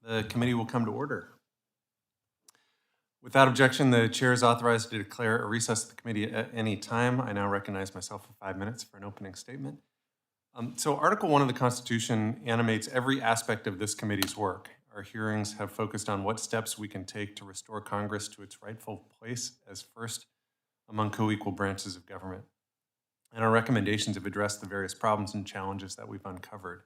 The committee will come to order. Without objection, the chair is authorized to declare a recess of the committee at any time. I now recognize myself for 5 minutes for an opening statement. So Article 1 of the Constitution animates every aspect of this committee's work. Our hearings have focused on what steps we can take to restore Congress to its rightful place as first among co-equal branches of government. And our recommendations have addressed the various problems and challenges that we've uncovered.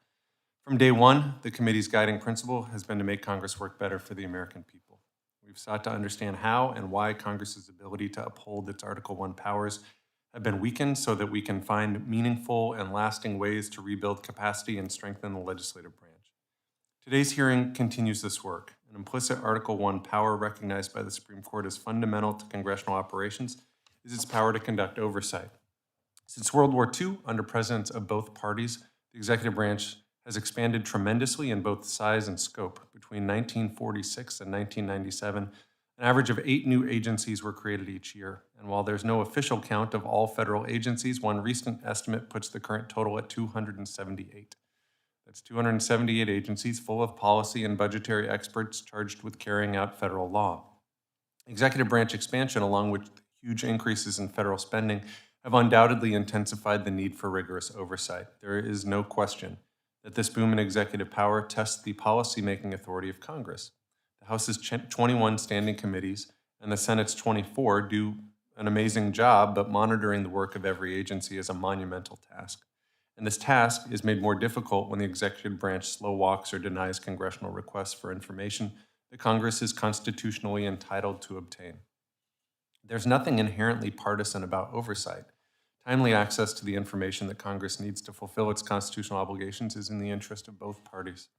From day one, the committee's guiding principle has been to make Congress work better for the American people. We've sought to understand how and why Congress's ability to uphold its Article 1 powers have been weakened so that we can find meaningful and lasting ways to rebuild capacity and strengthen the legislative branch. Today's hearing continues this work. An implicit Article 1 power recognized by the Supreme Court as fundamental to congressional operations is its power to conduct oversight. Since World War II, under presidents of both parties, the executive branch has expanded tremendously in both size and scope. Between 1946 and 1997, an average of 8 new agencies were created each year. And while there's no official count of all federal agencies, one recent estimate puts the current total at 278. That's 278 agencies full of policy and budgetary experts charged with carrying out federal law. Executive branch expansion, along with huge increases in federal spending, have undoubtedly intensified the need for rigorous oversight. There is no question that this boom in executive power tests the policy-making authority of Congress. The House's 21 standing committees and the Senate's 24 do an amazing job, but monitoring the work of every agency is a monumental task. And this task is made more difficult when the executive branch slow walks or denies congressional requests for information that Congress is constitutionally entitled to obtain. There's nothing inherently partisan about oversight. Timely access to the information that Congress needs to fulfill its constitutional obligations is in the interest of both parties.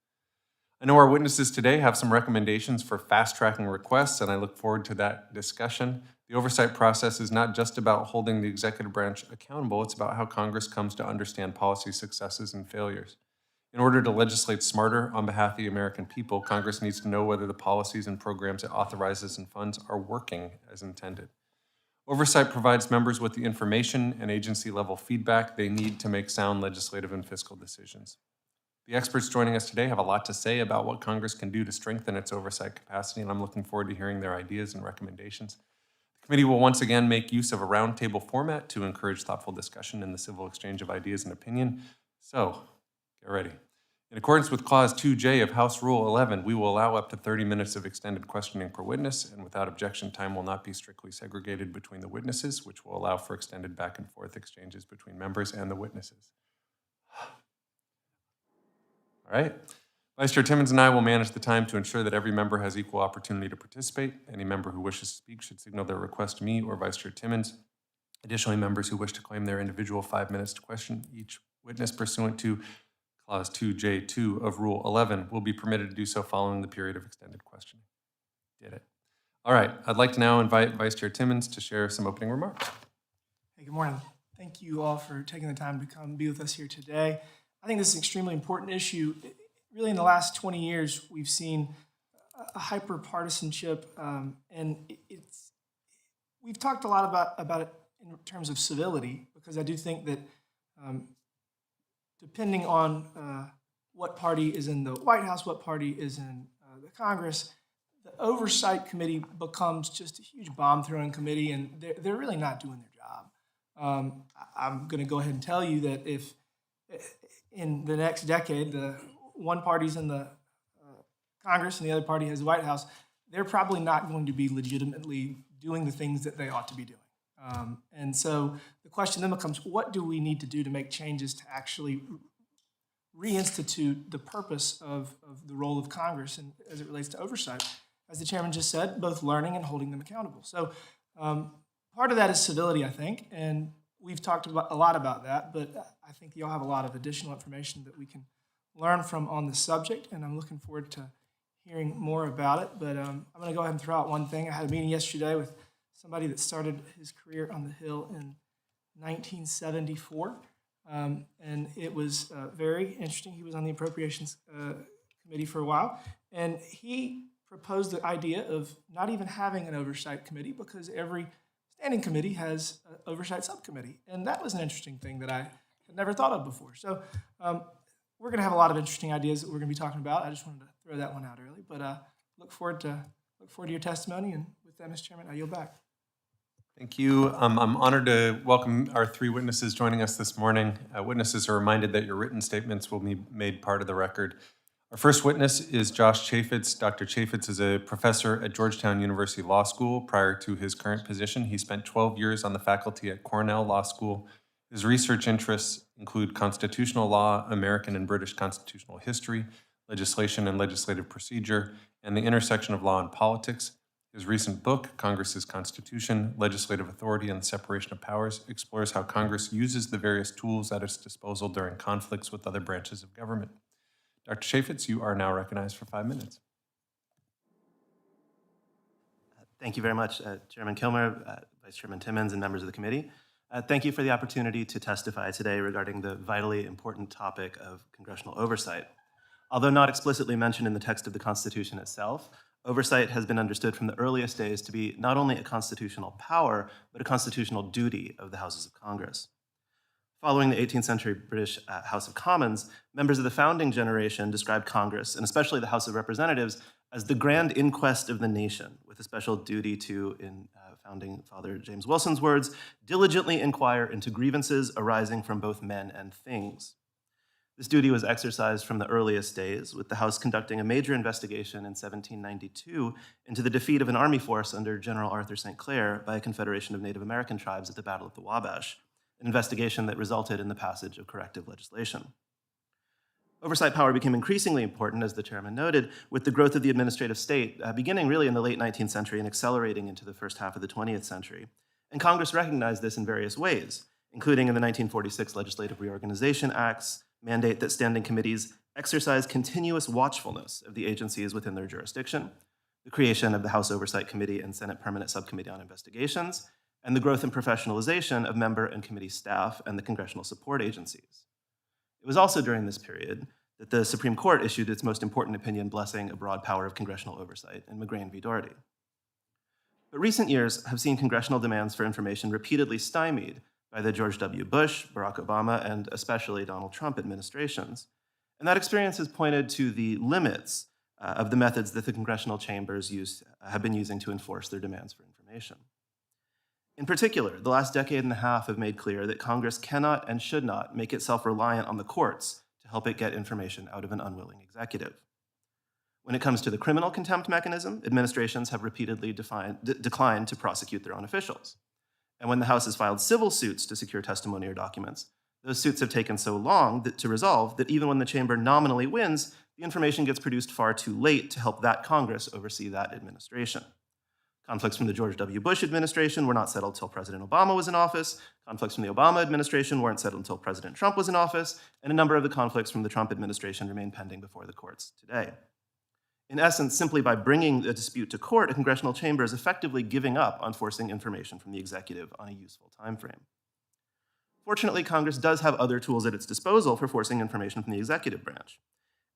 I know our witnesses today have some recommendations for fast-tracking requests, and I look forward to that discussion. The oversight process is not just about holding the executive branch accountable, it's about how Congress comes to understand policy successes and failures. In order to legislate smarter on behalf of the American people, Congress needs to know whether the policies and programs it authorizes and funds are working as intended. Oversight provides members with the information and agency-level feedback they need to make sound legislative and fiscal decisions. The experts joining us today have a lot to say about what Congress can do to strengthen its oversight capacity, and I'm looking forward to hearing their ideas and recommendations. The committee will once again make use of a roundtable format to encourage thoughtful discussion and the civil exchange of ideas and opinion. So, get ready. In accordance with Clause 2J of House Rule 11, we will allow up to 30 minutes of extended questioning per witness, and without objection, time will not be strictly segregated between the witnesses, which will allow for extended back and forth exchanges between members and the witnesses. All right. Vice Chair Timmons and I will manage the time to ensure that every member has equal opportunity to participate. Any member who wishes to speak should signal their request to me or Vice Chair Timmons. Additionally, members who wish to claim their individual 5 minutes to question each witness pursuant to Clause 2J2 of Rule 11 will be permitted to do so following the period of extended questioning. Did it. All right, I'd like to now invite Vice Chair Timmons to share some opening remarks. Hey, good morning. Thank you all for taking the time to come be with us here today. I think this is an extremely important issue. Really, in the last 20 years, we've seen a hyper-partisanship, and we've talked a lot about it in terms of civility, because I do think that depending on what party is in the White House, what party is in the Congress, the Oversight Committee becomes just a huge bomb-throwing committee, and they're really not doing their job. I'm going to go ahead and tell you that if in the next decade, the one party's in the Congress and the other party has the White House, they're probably not going to be legitimately doing the things that they ought to be doing. And so the question then becomes, what do we need to do to make changes to actually reinstitute the purpose of the role of Congress and as it relates to oversight? As the chairman just said, both learning and holding them accountable. So part of that is civility, I think, and we've talked a lot about that, but I think y'all have a lot of additional information that we can learn from on the subject, and I'm looking forward to hearing more about it. But I'm going to go ahead and throw out one thing. I had a meeting yesterday with somebody that started his career on the Hill in 1974, and it was very interesting. He was on the Appropriations Committee for a while, and he proposed the idea of not even having an oversight committee because every standing committee has an oversight subcommittee, and that was an interesting thing that I had never thought of before. So we're going to have a lot of interesting ideas that we're going to be talking about. I just wanted to throw that one out early, but look forward to your testimony. And with that, Mr. Chairman, I yield back. Thank you. I'm honored to welcome our three witnesses joining us this morning. Witnesses are reminded that your written statements will be made part of the record. Our first witness is Josh Chaffetz. Dr. Chaffetz is a professor at Georgetown University Law School. Prior to his current position, he spent 12 years on the faculty at Cornell Law School. His research interests include constitutional law, American and British constitutional history, legislation and legislative procedure, and the intersection of law and politics. His recent book, Congress's Constitution, Legislative Authority, and the Separation of Powers, explores how Congress uses the various tools at its disposal during conflicts with other branches of government. Dr. Chaffetz, you are now recognized for 5 minutes. Thank you very much, Chairman Kilmer, Vice Chairman Timmons, and members of the committee. Thank you for the opportunity to testify today regarding the vitally important topic of congressional oversight. Although not explicitly mentioned in the text of the Constitution itself, oversight has been understood from the earliest days to be not only a constitutional power, but a constitutional duty of the Houses of Congress. Following the 18th century British House of Commons, members of the founding generation described Congress, and especially the House of Representatives, as the grand inquest of the nation, with a special duty to, in founding father James Wilson's words, diligently inquire into grievances arising from both men and things. This duty was exercised from the earliest days, with the House conducting a major investigation in 1792 into the defeat of an army force under General Arthur St. Clair by a confederation of Native American tribes at the Battle of the Wabash, an investigation that resulted in the passage of corrective legislation. Oversight power became increasingly important, as the chairman noted, with the growth of the administrative state, beginning really in the late 19th century and accelerating into the first half of the 20th century. And Congress recognized this in various ways, including in the 1946 Legislative Reorganization Acts, mandate that standing committees exercise continuous watchfulness of the agencies within their jurisdiction, the creation of the House Oversight Committee and Senate Permanent Subcommittee on Investigations, and the growth and professionalization of member and committee staff and the congressional support agencies. It was also during this period that the Supreme Court issued its most important opinion blessing a broad power of congressional oversight in McGrain v. Doherty. But recent years have seen congressional demands for information repeatedly stymied by the George W. Bush, Barack Obama, and especially Donald Trump administrations. And that experience has pointed to the limits of the methods that the congressional chambers have been using to enforce their demands for information. In particular, the last decade and a half have made clear that Congress cannot and should not make itself reliant on the courts to help it get information out of an unwilling executive. When it comes to the criminal contempt mechanism, administrations have repeatedly declined to prosecute their own officials. And when the House has filed civil suits to secure testimony or documents, those suits have taken so long to resolve that even when the chamber nominally wins, the information gets produced far too late to help that Congress oversee that administration. Conflicts from the George W. Bush administration were not settled until President Obama was in office. Conflicts from the Obama administration weren't settled until President Trump was in office. And a number of the conflicts from the Trump administration remain pending before the courts today. In essence, simply by bringing a dispute to court, a congressional chamber is effectively giving up on forcing information from the executive on a useful time frame. Fortunately, Congress does have other tools at its disposal for forcing information from the executive branch.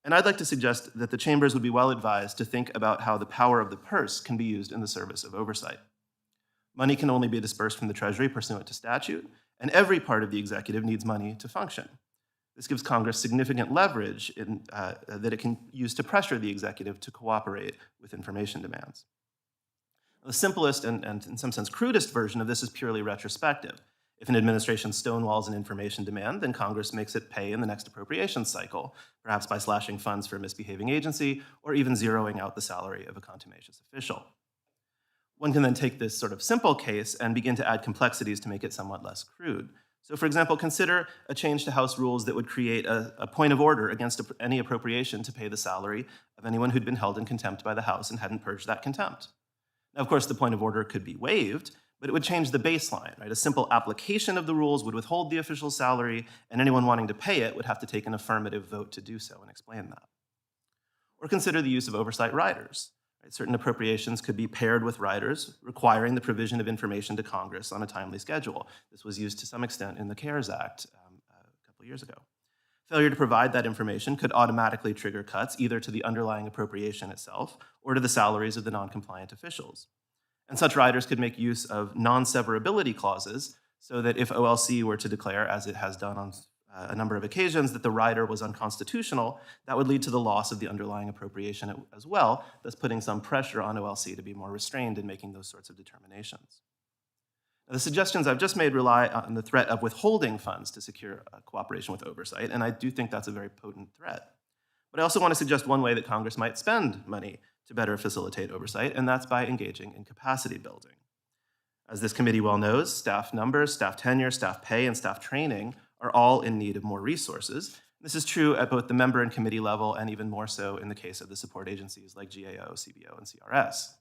And I'd like to suggest that the chambers would be well advised to think about how the power of the purse can be used in the service of oversight. Money can only be dispersed from the Treasury pursuant to statute, and every part of the executive needs money to function. This gives Congress significant leverage that it can use to pressure the executive to cooperate with information demands. The simplest and in some sense crudest version of this is purely retrospective. If an administration stonewalls an information demand, then Congress makes it pay in the next appropriations cycle, perhaps by slashing funds for a misbehaving agency or even zeroing out the salary of a contumacious official. One can then take this sort of simple case and begin to add complexities to make it somewhat less crude. So for example, consider a change to House rules that would create a point of order against any appropriation to pay the salary of anyone who'd been held in contempt by the House and hadn't purged that contempt. Now, of course, the point of order could be waived, but it would change the baseline, right? A simple application of the rules would withhold the official's salary, and anyone wanting to pay it would have to take an affirmative vote to do so and explain that. Or consider the use of oversight riders. Right? Certain appropriations could be paired with riders, requiring the provision of information to Congress on a timely schedule. This was used to some extent in the CARES Act a couple years ago. Failure to provide that information could automatically trigger cuts either to the underlying appropriation itself or to the salaries of the non-compliant officials. And such riders could make use of non-severability clauses so that if OLC were to declare, as it has done on a number of occasions that the rider was unconstitutional, that would lead to the loss of the underlying appropriation as well, thus putting some pressure on OLC to be more restrained in making those sorts of determinations. Now, the suggestions I've just made rely on the threat of withholding funds to secure cooperation with oversight, and I do think that's a very potent threat. But I also want to suggest one way that Congress might spend money to better facilitate oversight, and that's by engaging in capacity building. As this committee well knows, staff numbers, staff tenure, staff pay, and staff training are all in need of more resources. This is true at both the member and committee level, and even more so in the case of the support agencies like GAO, CBO, and CRS.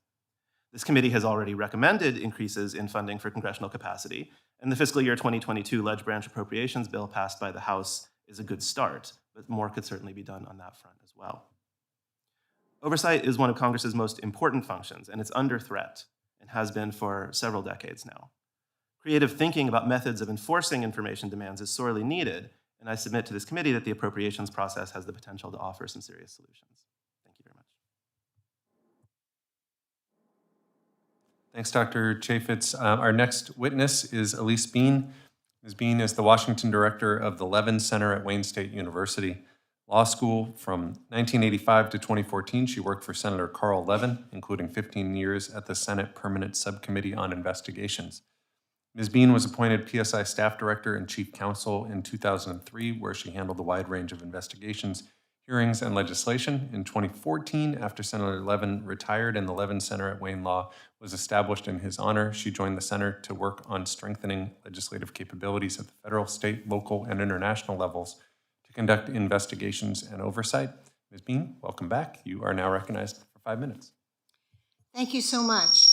This committee has already recommended increases in funding for congressional capacity, and the fiscal year 2022 Ledge Branch Appropriations Bill passed by the House is a good start, but more could certainly be done on that front as well. Oversight is one of Congress's most important functions, and it's under threat, and has been for several decades now. Creative thinking about methods of enforcing information demands is sorely needed, and I submit to this committee that the appropriations process has the potential to offer some serious solutions. Thank you very much. Thanks, Dr. Chaffetz. Our next witness is Elise Bean. Ms. Bean is the Washington Director of the Levin Center at Wayne State University Law School. From 1985 to 2014, she worked for Senator Carl Levin, including 15 years at the Senate Permanent Subcommittee on Investigations. Ms. Bean was appointed PSI Staff Director and Chief Counsel in 2003, where she handled a wide range of investigations, hearings, and legislation. In 2014, after Senator Levin retired and the Levin Center at Wayne Law was established in his honor, she joined the center to work on strengthening legislative capabilities at the federal, state, local, and international levels to conduct investigations and oversight. Ms. Bean, welcome back. You are now recognized for 5 minutes. Thank you so much.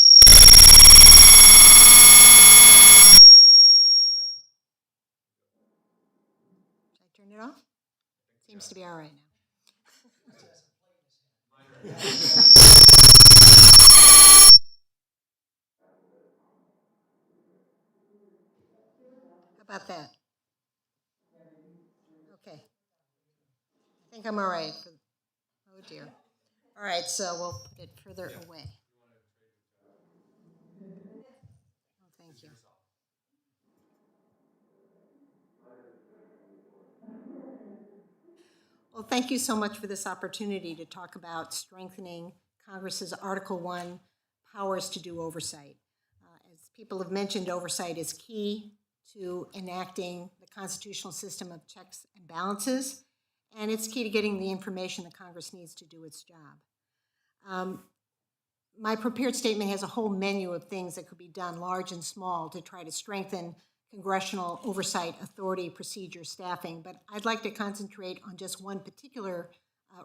Should I turn it off? Seems to be all right now. How about that? Okay. I think I'm all right. Oh dear. All right, so we'll put it further away. Oh, thank you. Well, thank you so much for this opportunity to talk about strengthening Congress's Article 1 powers to do oversight. As people have mentioned, oversight is key to enacting the constitutional system of checks and balances, and it's key to getting the information that Congress needs to do its job. My prepared statement has a whole menu of things that could be done, large and small, to try to strengthen congressional oversight, authority, procedure, staffing, but I'd like to concentrate on just one particular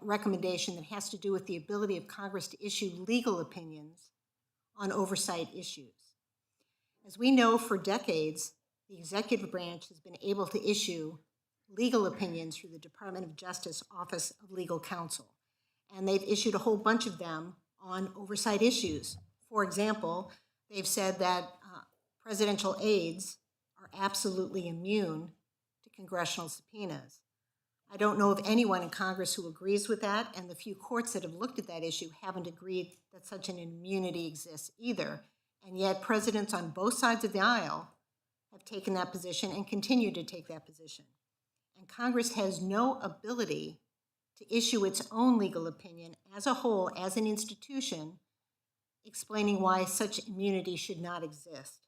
recommendation that has to do with the ability of Congress to issue legal opinions on oversight issues. As we know, for decades, the executive branch has been able to issue legal opinions through the Department of Justice Office of Legal Counsel, and they've issued a whole bunch of them on oversight issues. For example, they've said that presidential aides are absolutely immune to congressional subpoenas. I don't know of anyone in Congress who agrees with that, and the few courts that have looked at that issue haven't agreed that such an immunity exists either. And yet presidents on both sides of the aisle have taken that position and continue to take that position. And Congress has no ability to issue its own legal opinion as a whole, as an institution, explaining why such immunity should not exist.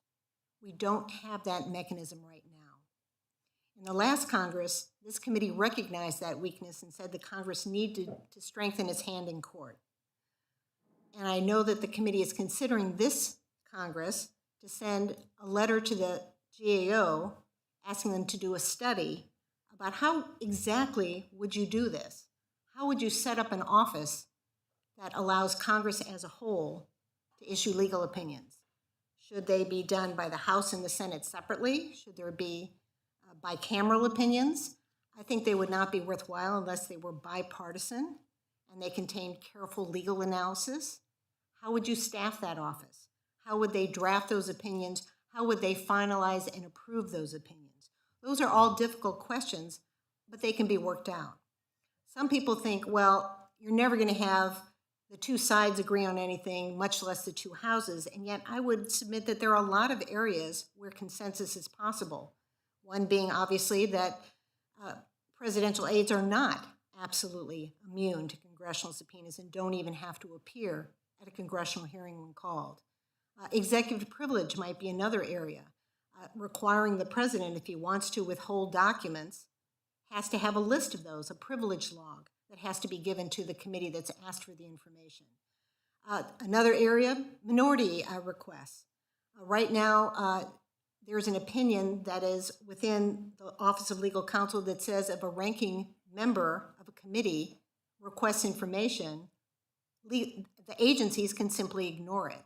We don't have that mechanism right now. In the last Congress, this committee recognized that weakness and said that Congress needed to strengthen its hand in court. And I know that the committee is considering this Congress to send a letter to the GAO asking them to do a study about how exactly would you do this? How would you set up an office that allows Congress as a whole to issue legal opinions? Should they be done by the House and the Senate separately? Should there be bicameral opinions? I think they would not be worthwhile unless they were bipartisan and they contained careful legal analysis. How would you staff that office? How would they draft those opinions? How would they finalize and approve those opinions? Those are all difficult questions, but they can be worked out. Some people think, well, you're never going to have the two sides agree on anything, much less the two houses, and yet I would submit that there are a lot of areas where consensus is possible. One being obviously that Presidential aides are not absolutely immune to congressional subpoenas and don't even have to appear at a congressional hearing when called. Executive privilege might be another area, requiring the president, if he wants to withhold documents, has to have a list of those, a privilege log that has to be given to the committee that's asked for the information. Another area, minority requests. Right now, there's an opinion that is within the Office of Legal Counsel that says if a ranking member of a committee requests information, the agencies can simply ignore it.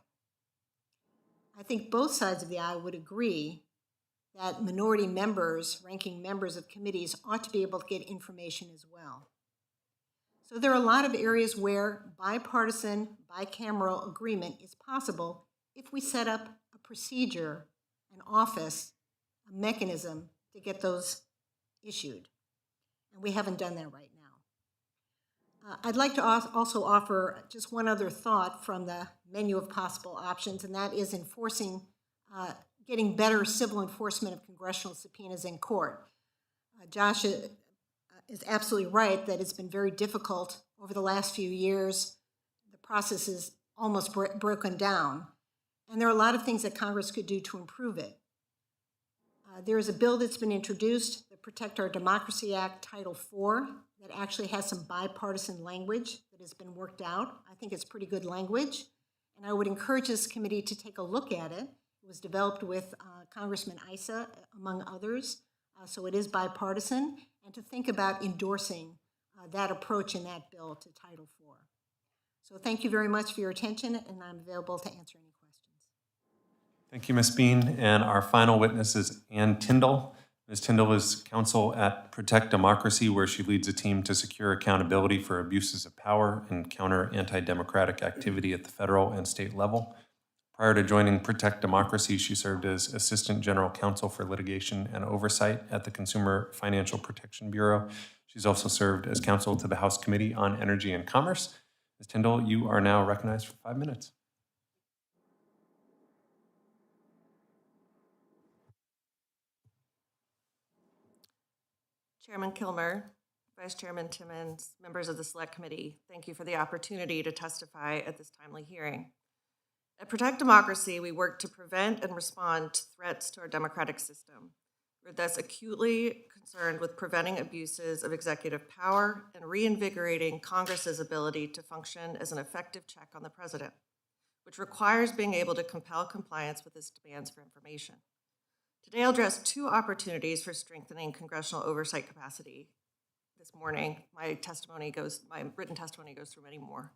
I think both sides of the aisle would agree that minority members, ranking members of committees, ought to be able to get information as well. So there are a lot of areas where bipartisan, bicameral agreement is possible if we set up a procedure, an office, a mechanism to get those issued. And we haven't done that right now. I'd like to also offer just one other thought from the menu of possible options, and that is enforcing, getting better civil enforcement of congressional subpoenas in court. Josh is absolutely right that it's been very difficult over the last few years. The process is almost broken down, and there are a lot of things that Congress could do to improve it. There is a bill that's been introduced, the Protect Our Democracy Act, Title IV, that actually has some bipartisan language that has been worked out. I think it's pretty good language, and I would encourage this committee to take a look at it. It was developed with Congressman Issa, among others, so it is bipartisan, and to think about endorsing that approach in that bill to Title IV. So thank you very much for your attention, and I'm available to answer any questions. Thank you, Ms. Bean. And our final witness is Ann Tindall. Ms. Tindall is counsel at Protect Democracy, where she leads a team to secure accountability for abuses of power and counter anti-democratic activity at the federal and state level. Prior to joining Protect Democracy, she served as Assistant General Counsel for Litigation and Oversight at the Consumer Financial Protection Bureau. She's also served as counsel to the House Committee on Energy and Commerce. Ms. Tindall, you are now recognized for 5 minutes. Chairman Kilmer, Vice Chairman Timmons, members of the Select Committee, thank you for the opportunity to testify at this timely hearing. At Protect Democracy, we work to prevent and respond to threats to our democratic system. We're thus acutely concerned with preventing abuses of executive power and reinvigorating Congress's ability to function as an effective check on the president, which requires being able to compel compliance with his demands for information. Today, I'll address 2 opportunities for strengthening congressional oversight capacity. This morning, my written testimony goes through many more.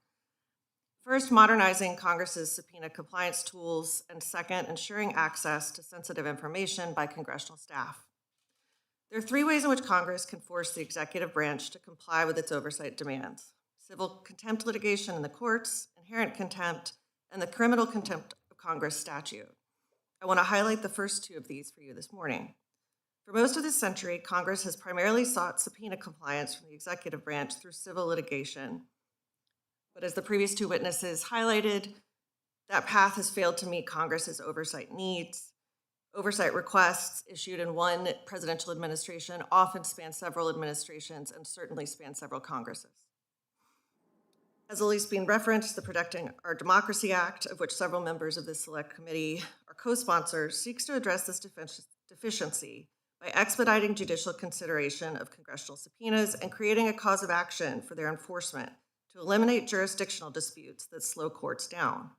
First, modernizing Congress's subpoena compliance tools, and second, ensuring access to sensitive information by congressional staff. There are 3 ways in which Congress can force the executive branch to comply with its oversight demands: civil contempt litigation in the courts, inherent contempt, and the criminal contempt of Congress statute. I want to highlight the first 2 of these for you this morning. For most of this century, Congress has primarily sought subpoena compliance from the executive branch through civil litigation. But as the previous 2 witnesses highlighted, that path has failed to meet Congress's oversight needs. Oversight requests issued in one presidential administration often span several administrations and certainly span several Congresses. As Elise Bean referenced, the Protecting Our Democracy Act, of which several members of this Select Committee are co-sponsors, seeks to address this deficiency by expediting judicial consideration of congressional subpoenas and creating a cause of action for their enforcement to eliminate jurisdictional disputes that slow courts down.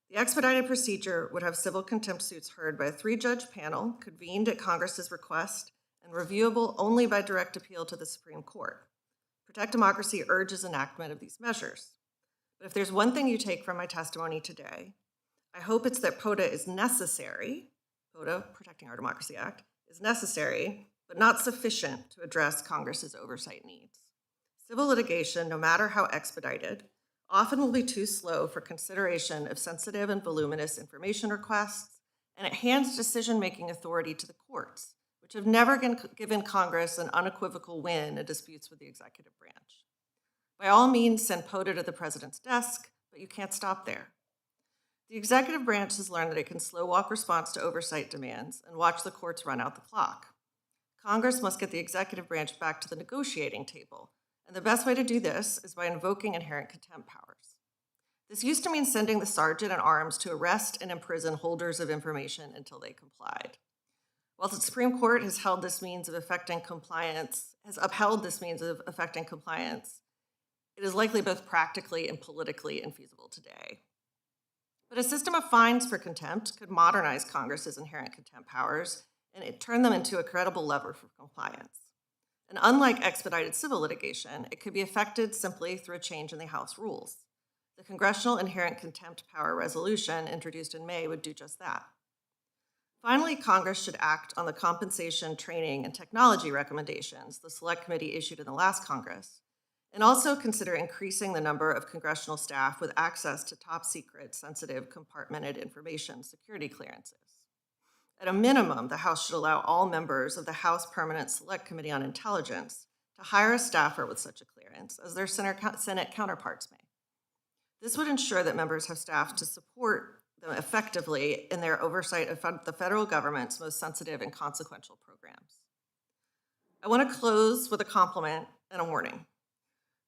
The expedited procedure would have civil contempt suits heard by a 3-judge panel convened at Congress's request and reviewable only by direct appeal to the Supreme Court. Protect Democracy urges enactment of these measures. But if there's one thing you take from my testimony today, I hope it's that POTA is necessary, POTA, Protecting Our Democracy Act, is necessary, but not sufficient to address Congress's oversight needs. Civil litigation, no matter how expedited, often will be too slow for consideration of sensitive and voluminous information requests, and it hands decision-making authority to the courts, which have never given Congress an unequivocal win in disputes with the executive branch. By all means, send POTA to the president's desk, but you can't stop there. The executive branch has learned that it can slow walk response to oversight demands and watch the courts run out the clock. Congress must get the executive branch back to the negotiating table, and the best way to do this is by invoking inherent contempt powers. This used to mean sending the sergeant at arms to arrest and imprison holders of information until they complied. While the Supreme Court has upheld this means of affecting compliance, it is likely both practically and politically infeasible today. But a system of fines for contempt could modernize Congress's inherent contempt powers and turn them into a credible lever for compliance. And unlike expedited civil litigation, it could be effected simply through a change in the House rules. The Congressional Inherent Contempt Power Resolution, introduced in May, would do just that. Finally, Congress should act on the compensation, training, and technology recommendations the Select Committee issued in the last Congress, and also consider increasing the number of congressional staff with access to top-secret, sensitive, compartmented information security clearances. At a minimum, the House should allow all members of the House Permanent Select Committee on Intelligence to hire a staffer with such a clearance, as their Senate counterparts may. This would ensure that members have staff to support them effectively in their oversight of the federal government's most sensitive and consequential programs. I want to close with a compliment and a warning.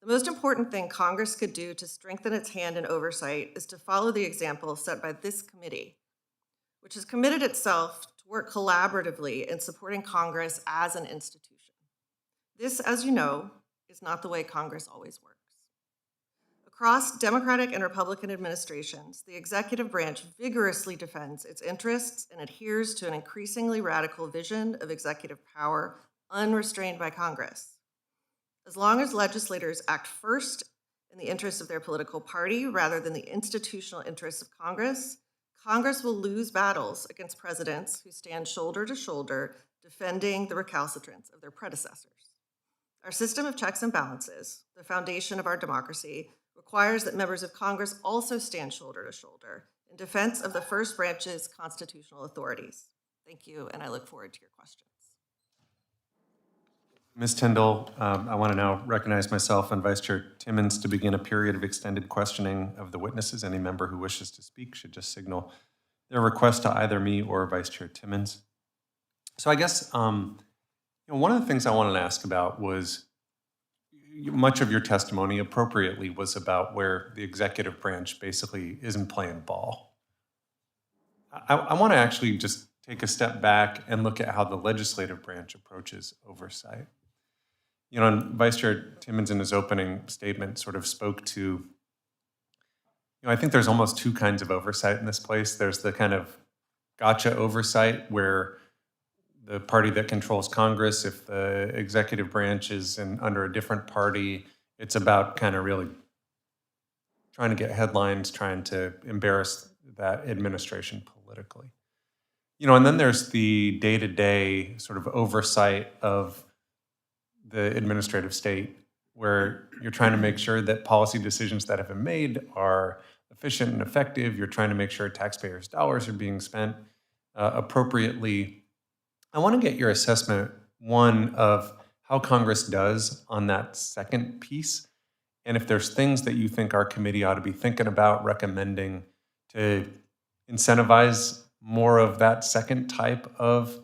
The most important thing Congress could do to strengthen its hand in oversight is to follow the example set by this committee, which has committed itself to work collaboratively in supporting Congress as an institution. This, as you know, is not the way Congress always works. Across Democratic and Republican administrations, the executive branch vigorously defends its interests and adheres to an increasingly radical vision of executive power unrestrained by Congress. As long as legislators act first in the interests of their political party rather than the institutional interests of Congress, Congress will lose battles against presidents who stand shoulder to shoulder defending the recalcitrance of their predecessors. Our system of checks and balances, the foundation of our democracy, requires that members of Congress also stand shoulder to shoulder in defense of the first branch's constitutional authorities. Thank you, and I look forward to your questions. Ms. Tindall, I want to now recognize myself and Vice Chair Timmons to begin a period of extended questioning of the witnesses. Any member who wishes to speak should just signal their request to either me or Vice Chair Timmons. So I guess one of the things I wanted to ask about was much of your testimony appropriately was about where the executive branch basically isn't playing ball. I want to actually just take a step back and look at how the legislative branch approaches oversight. And Vice Chair Timmons in his opening statement sort of spoke to, I think there's almost two kinds of oversight in this place. There's the kind of gotcha oversight where the party that controls Congress, if the executive branch is under a different party, it's about kind of really trying to get headlines, trying to embarrass that administration politically. And then there's the day-to-day sort of oversight of the administrative state, where you're trying to make sure that policy decisions that have been made are efficient and effective. You're trying to make sure taxpayers' dollars are being spent appropriately. I want to get your assessment, one, of how Congress does on that second piece, and if there's things that you think our committee ought to be thinking about recommending to incentivize more of that second type of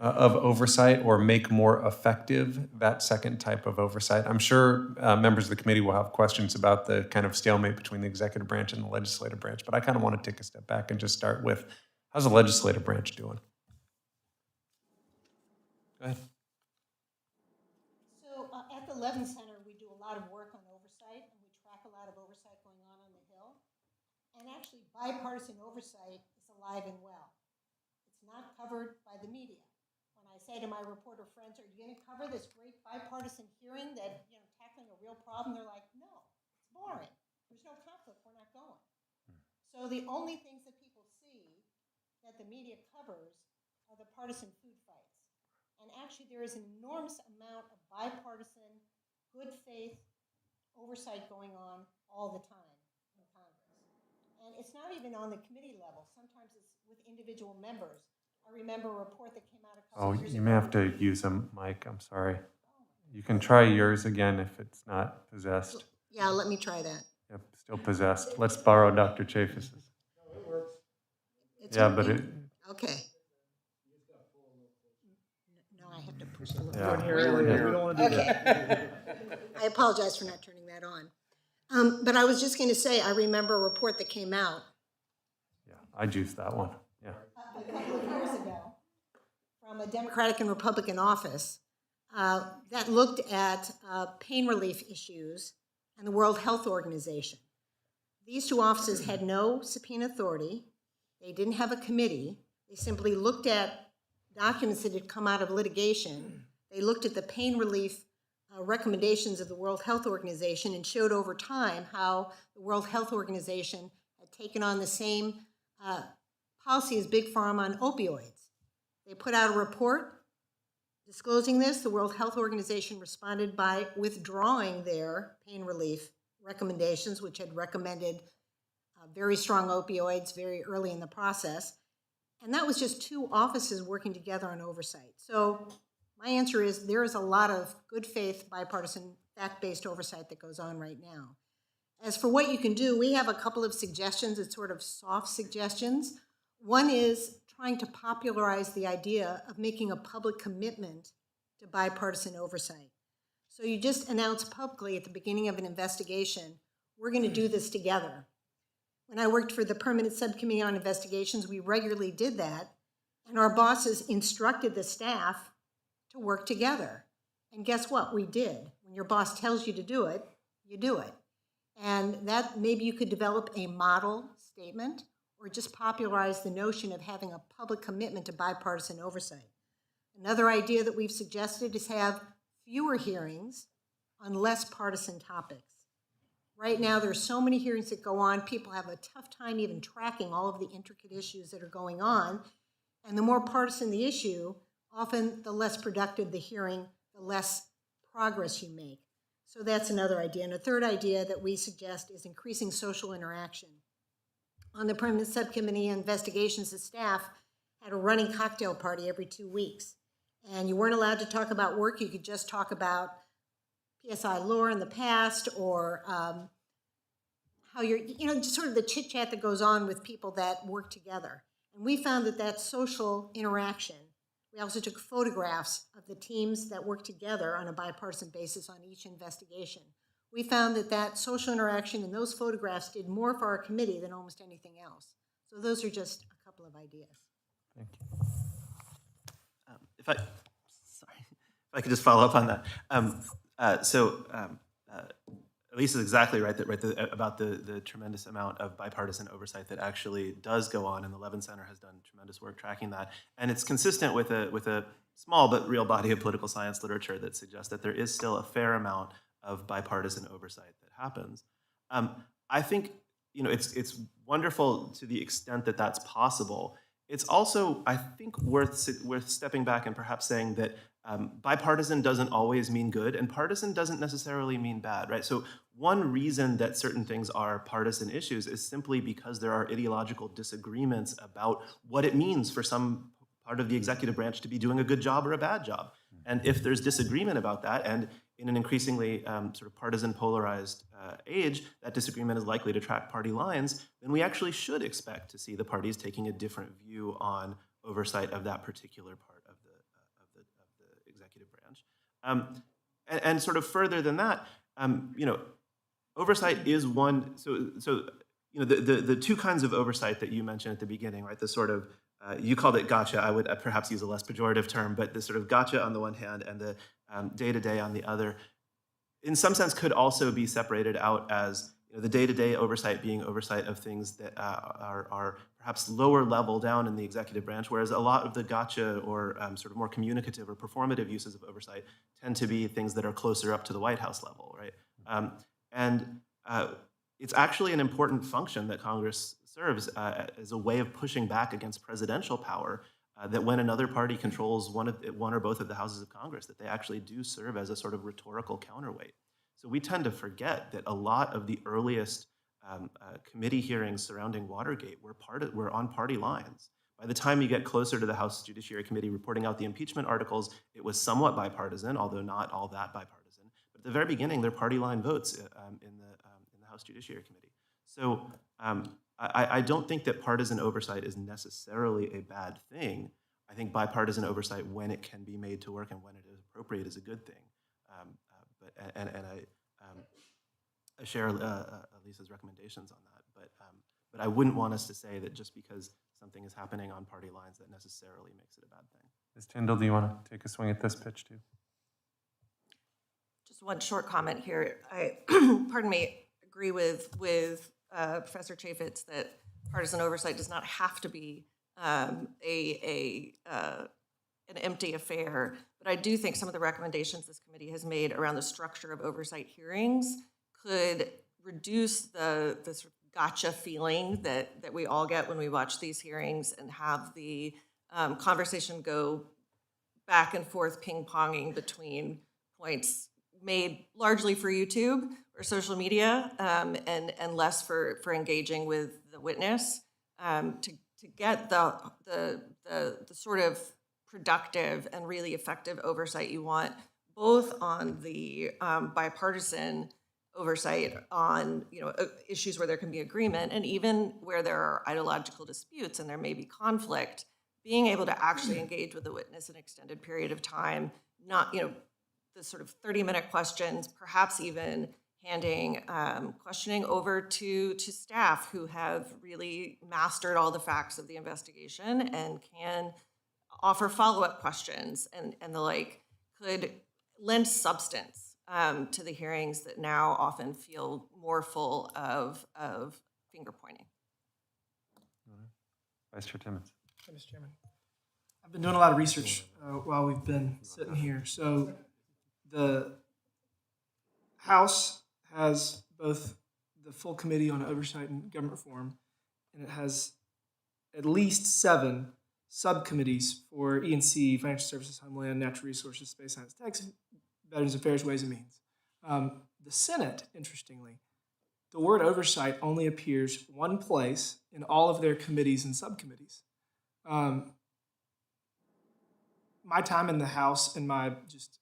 oversight or make more effective that second type of oversight. I'm sure members of the committee will have questions about the kind of stalemate between the executive branch and the legislative branch, but I kind of want to take a step back and just start with, how's the legislative branch doing? Go ahead. So at the Levin Center, we do a lot of work on oversight, and we track a lot of oversight going on the Hill. And actually, bipartisan oversight is alive and well. It's not covered by the media. When I say to my reporter friends, are you going to cover this great bipartisan hearing that, tackling a real problem? They're like, no, it's boring. There's no conflict. We're not going. So the only things that people see that the media covers are the partisan food fights. And actually, there is an enormous amount of bipartisan, good faith oversight going on all the time in Congress. And it's not even on the committee level. Sometimes it's with individual members. I remember a report that came out a couple years ago. You may have to use a mic. I'm sorry. You can try yours again if it's not possessed. Yeah, let me try that. Yep, still possessed. Let's borrow Dr. Chaffetz's. No, it works. It's Yeah, okay. but it. Okay. No, I have to pull We're here earlier. We don't want to do that. I apologize for not turning that on. But I was just going to say, I remember a report that came out Yeah, I juiced that one. Yeah. a couple of years ago from a Democratic and Republican office that looked at pain relief issues and the World Health Organization. These two offices had no subpoena authority. They didn't have a committee. They simply looked at documents that had come out of litigation. They looked at the pain relief recommendations of the World Health Organization and showed over time how the World Health Organization had taken on the same policy as Big Pharma on opioids. They put out a report disclosing this. The World Health Organization responded by withdrawing their pain relief recommendations, which had recommended very strong opioids very early in the process. And that was just two offices working together on oversight. So my answer is there is a lot of good faith, bipartisan, fact-based oversight that goes on right now. As for what you can do, we have a couple of suggestions. It's sort of soft suggestions. One is trying to popularize the idea of making a public commitment to bipartisan oversight. So you just announce publicly at the beginning of an investigation, we're going to do this together. When I worked for the Permanent Subcommittee on Investigations, we regularly did that, and our bosses instructed the staff to work together. And guess what? We did. When your boss tells you to do it, you do it. And that maybe you could develop a model statement or just popularize the notion of having a public commitment to bipartisan oversight. Another idea that we've suggested is have fewer hearings on less partisan topics. Right now, there's so many hearings that go on, people have a tough time even tracking all of the intricate issues that are going on. And the more partisan the issue, often the less productive the hearing, the less progress you make. So that's another idea. And a third idea that we suggest is increasing social interaction. On the Permanent Subcommittee on Investigations, the staff had a running cocktail party every 2 weeks. And you weren't allowed to talk about work, you could just talk about PSI lore in the past or how you're, just sort of the chit chat that goes on with people that work together. And we found that that social interaction, we also took photographs of the teams that work together on a bipartisan basis on each investigation. We found that that social interaction and those photographs did more for our committee than almost anything else. So those are just a couple of ideas. Thank you. If I could just follow up on that. Elise is exactly right about the tremendous amount of bipartisan oversight that actually does go on, and the Levin Center has done tremendous work tracking that. And it's consistent with a small but real body of political science literature that suggests that there is still a fair amount of bipartisan oversight that happens. I think it's wonderful to the extent that that's possible. It's also, I think, worth stepping back and perhaps saying that bipartisan doesn't always mean good, and partisan doesn't necessarily mean bad, right? So one reason that certain things are partisan issues is simply because there are ideological disagreements about what it means for some part of the executive branch to be doing a good job or a bad job. And if there's disagreement about that, and in an increasingly sort of partisan polarized age, that disagreement is likely to track party lines, then we actually should expect to see the parties taking a different view on oversight of that particular part of the executive branch. And sort of further than that, oversight is one. So the two kinds of oversight that you mentioned at the beginning, right? The sort of you called it gotcha. I would perhaps use a less pejorative term, but the sort of gotcha on the one hand and the day-to-day on the other, in some sense, could also be separated out as the day-to-day oversight being oversight of things that are perhaps lower level down in the executive branch, whereas a lot of the gotcha or sort of more communicative or performative uses of oversight tend to be things that are closer up to the White House level, right? It's actually an important function that Congress serves as a way of pushing back against presidential power, that when another party controls one or both of the houses of Congress, that they actually do serve as a sort of rhetorical counterweight. So we tend to forget that a lot of the earliest committee hearings surrounding Watergate were on party lines. By the time you get closer to the House Judiciary Committee reporting out the impeachment articles, it was somewhat bipartisan, although not all that bipartisan. But at the very beginning, they're party line votes in the House Judiciary Committee. So I don't think that partisan oversight is necessarily a bad thing. I think bipartisan oversight, when it can be made to work and when it appropriate is a good thing. I share Elise's recommendations on that, but I wouldn't want us to say that just because something is happening on party lines that necessarily makes it a bad thing. Ms. Tindall, do you want to take a swing at this pitch too? Just one short comment here. I, pardon me, agree with Professor Chaffetz that partisan oversight does not have to be an empty affair. But I do think some of the recommendations this committee has made around the structure of oversight hearings could reduce the sort of gotcha feeling that we all get when we watch these hearings, and have the conversation go back and forth ping-ponging between points made largely for YouTube or social media, and less for engaging with the witness, to get the sort of productive and really effective oversight you want, both on the bipartisan oversight on issues where there can be agreement, and even where there are ideological disputes and there may be conflict, being able to actually engage with the witness an extended period of time, not the sort of 30-minute questions, perhaps even handing questioning over to staff who have really mastered all the facts of the investigation and can offer follow-up questions and the like, could lend substance to the hearings that now often feel more full of finger pointing. Vice Chair Timmons. Mr. Chairman, I've been doing a lot of research while we've been sitting here. So the House has both the full Committee on Oversight and Government Reform, and it has at least 7 subcommittees for E&C, Financial Services, Homeland, Natural Resources, Space Science, Tax, Veterans Affairs, Ways and Means. The Senate, interestingly, the word oversight only appears one place in all of their committees and subcommittees. My time in the House and my just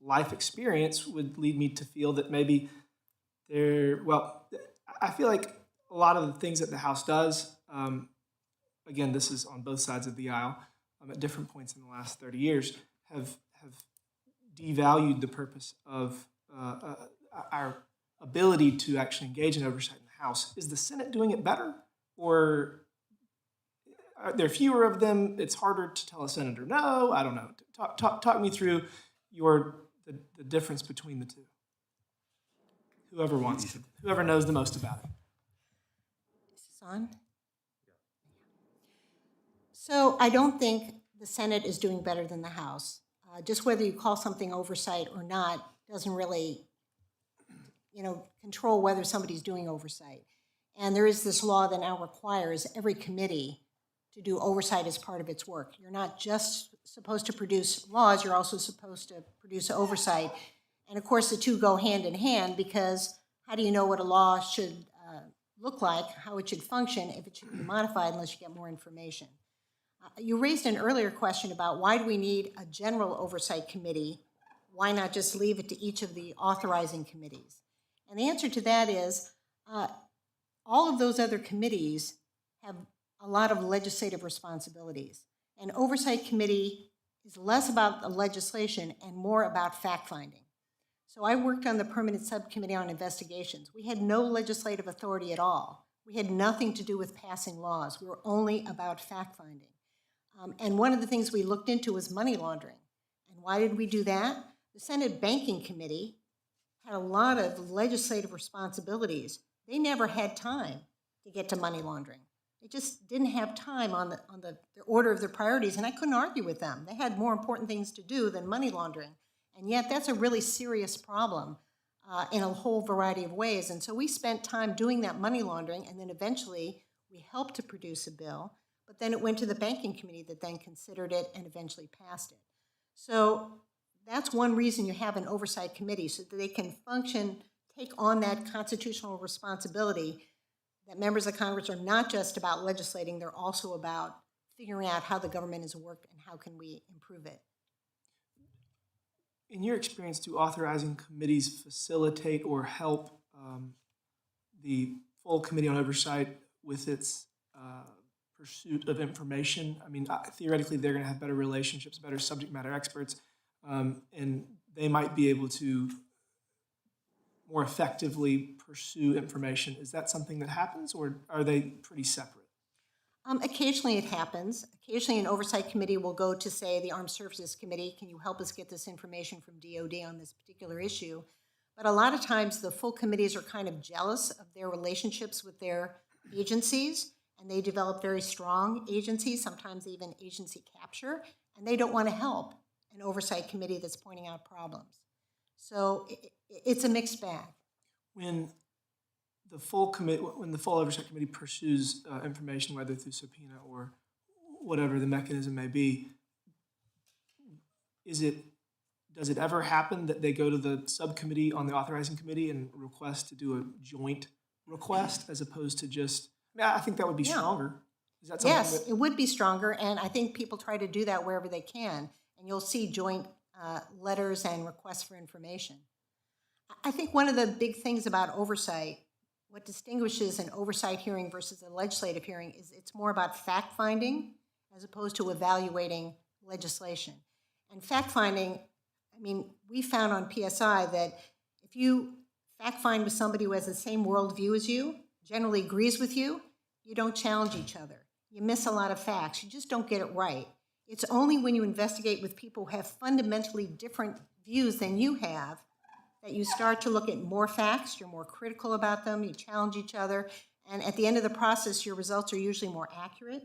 life experience would lead me to feel that maybe I feel like a lot of the things that the House does, again, this is on both sides of the aisle, at different points in the last 30 years, have devalued the purpose of our ability to actually engage in oversight in the House. Is the Senate doing it better? Or are there fewer of them? It's harder to tell a senator no? I don't know. Talk me through the difference between the two. Whoever wants to, whoever knows the most about it. Is this on? So I don't think the Senate is doing better than the House. Just whether you call something oversight or not doesn't really, control whether somebody's doing oversight. And there is this law that now requires every committee to do oversight as part of its work. You're not just supposed to produce laws, you're also supposed to produce oversight. And of course, the two go hand in hand, because how do you know what a law should look like, how it should function, if it should be modified unless you get more information? You raised an earlier question about why do we need a general oversight committee? Why not just leave it to each of the authorizing committees? And the answer to that is all of those other committees have a lot of legislative responsibilities. An oversight committee is less about the legislation and more about fact-finding. So I worked on the permanent subcommittee on investigations. We had no legislative authority at all. We had nothing to do with passing laws. We were only about fact-finding. And one of the things we looked into was money laundering. And why did we do that? The Senate Banking Committee had a lot of legislative responsibilities. They never had time to get to money laundering. They just didn't have time on the order of their priorities, and I couldn't argue with them. They had more important things to do than money laundering. And yet that's a really serious problem in a whole variety of ways. And so we spent time doing that money laundering, and then eventually we helped to produce a bill, but then it went to the Banking Committee that then considered it and eventually passed it. So that's one reason you have an oversight committee, so that they can function, take on that constitutional responsibility, that members of Congress are not just about legislating, they're also about figuring out how the government is worked and how can we improve it. In your experience, do authorizing committees facilitate or help the full Committee on Oversight with its pursuit of information? I mean, theoretically, they're going to have better relationships, better subject matter experts. and they might be able to more effectively pursue information. Is that something that happens, or are they pretty separate? Occasionally it happens. Occasionally an oversight committee will go to, say, the Armed Services Committee, can you help us get this information from DOD on this particular issue? But a lot of times the full committees are kind of jealous of their relationships with their agencies, and they develop very strong agencies, sometimes even agency capture, and they don't want to help an oversight committee that's pointing out problems. So it's a mixed bag. When the full oversight committee pursues information, whether through subpoena or whatever the mechanism may be, does it ever happen that they go to the subcommittee on the authorizing committee and request to do a joint request as opposed to just? I think that would be stronger. Is that something? Yes, it would be stronger, and I think people try to do that wherever they can, and you'll see joint letters and requests for information. I think one of the big things about oversight, what distinguishes an oversight hearing versus a legislative hearing, is it's more about fact-finding as opposed to evaluating legislation. And fact-finding, I mean, we found on PSI that if you fact-find with somebody who has the same worldview as you, generally agrees with you, you don't challenge each other. You miss a lot of facts. You just don't get it right. It's only when you investigate with people who have fundamentally different views than you have that you start to look at more facts, you're more critical about them, you challenge each other, and at the end of the process, your results are usually more accurate,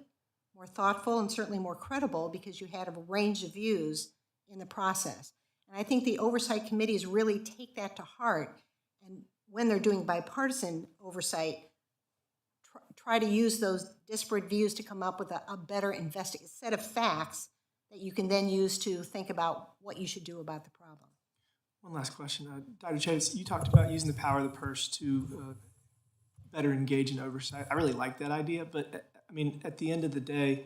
more thoughtful, and certainly more credible because you had a range of views in the process. And I think the oversight committees really take that to heart, and when they're doing bipartisan oversight, try to use those disparate views to come up with a better set of facts that you can then use to think about what you should do about the problem. One last question. Dr. Chaffetz, you talked about using the power of the purse to better engage in oversight. I really like that idea, but I mean, at the end of the day,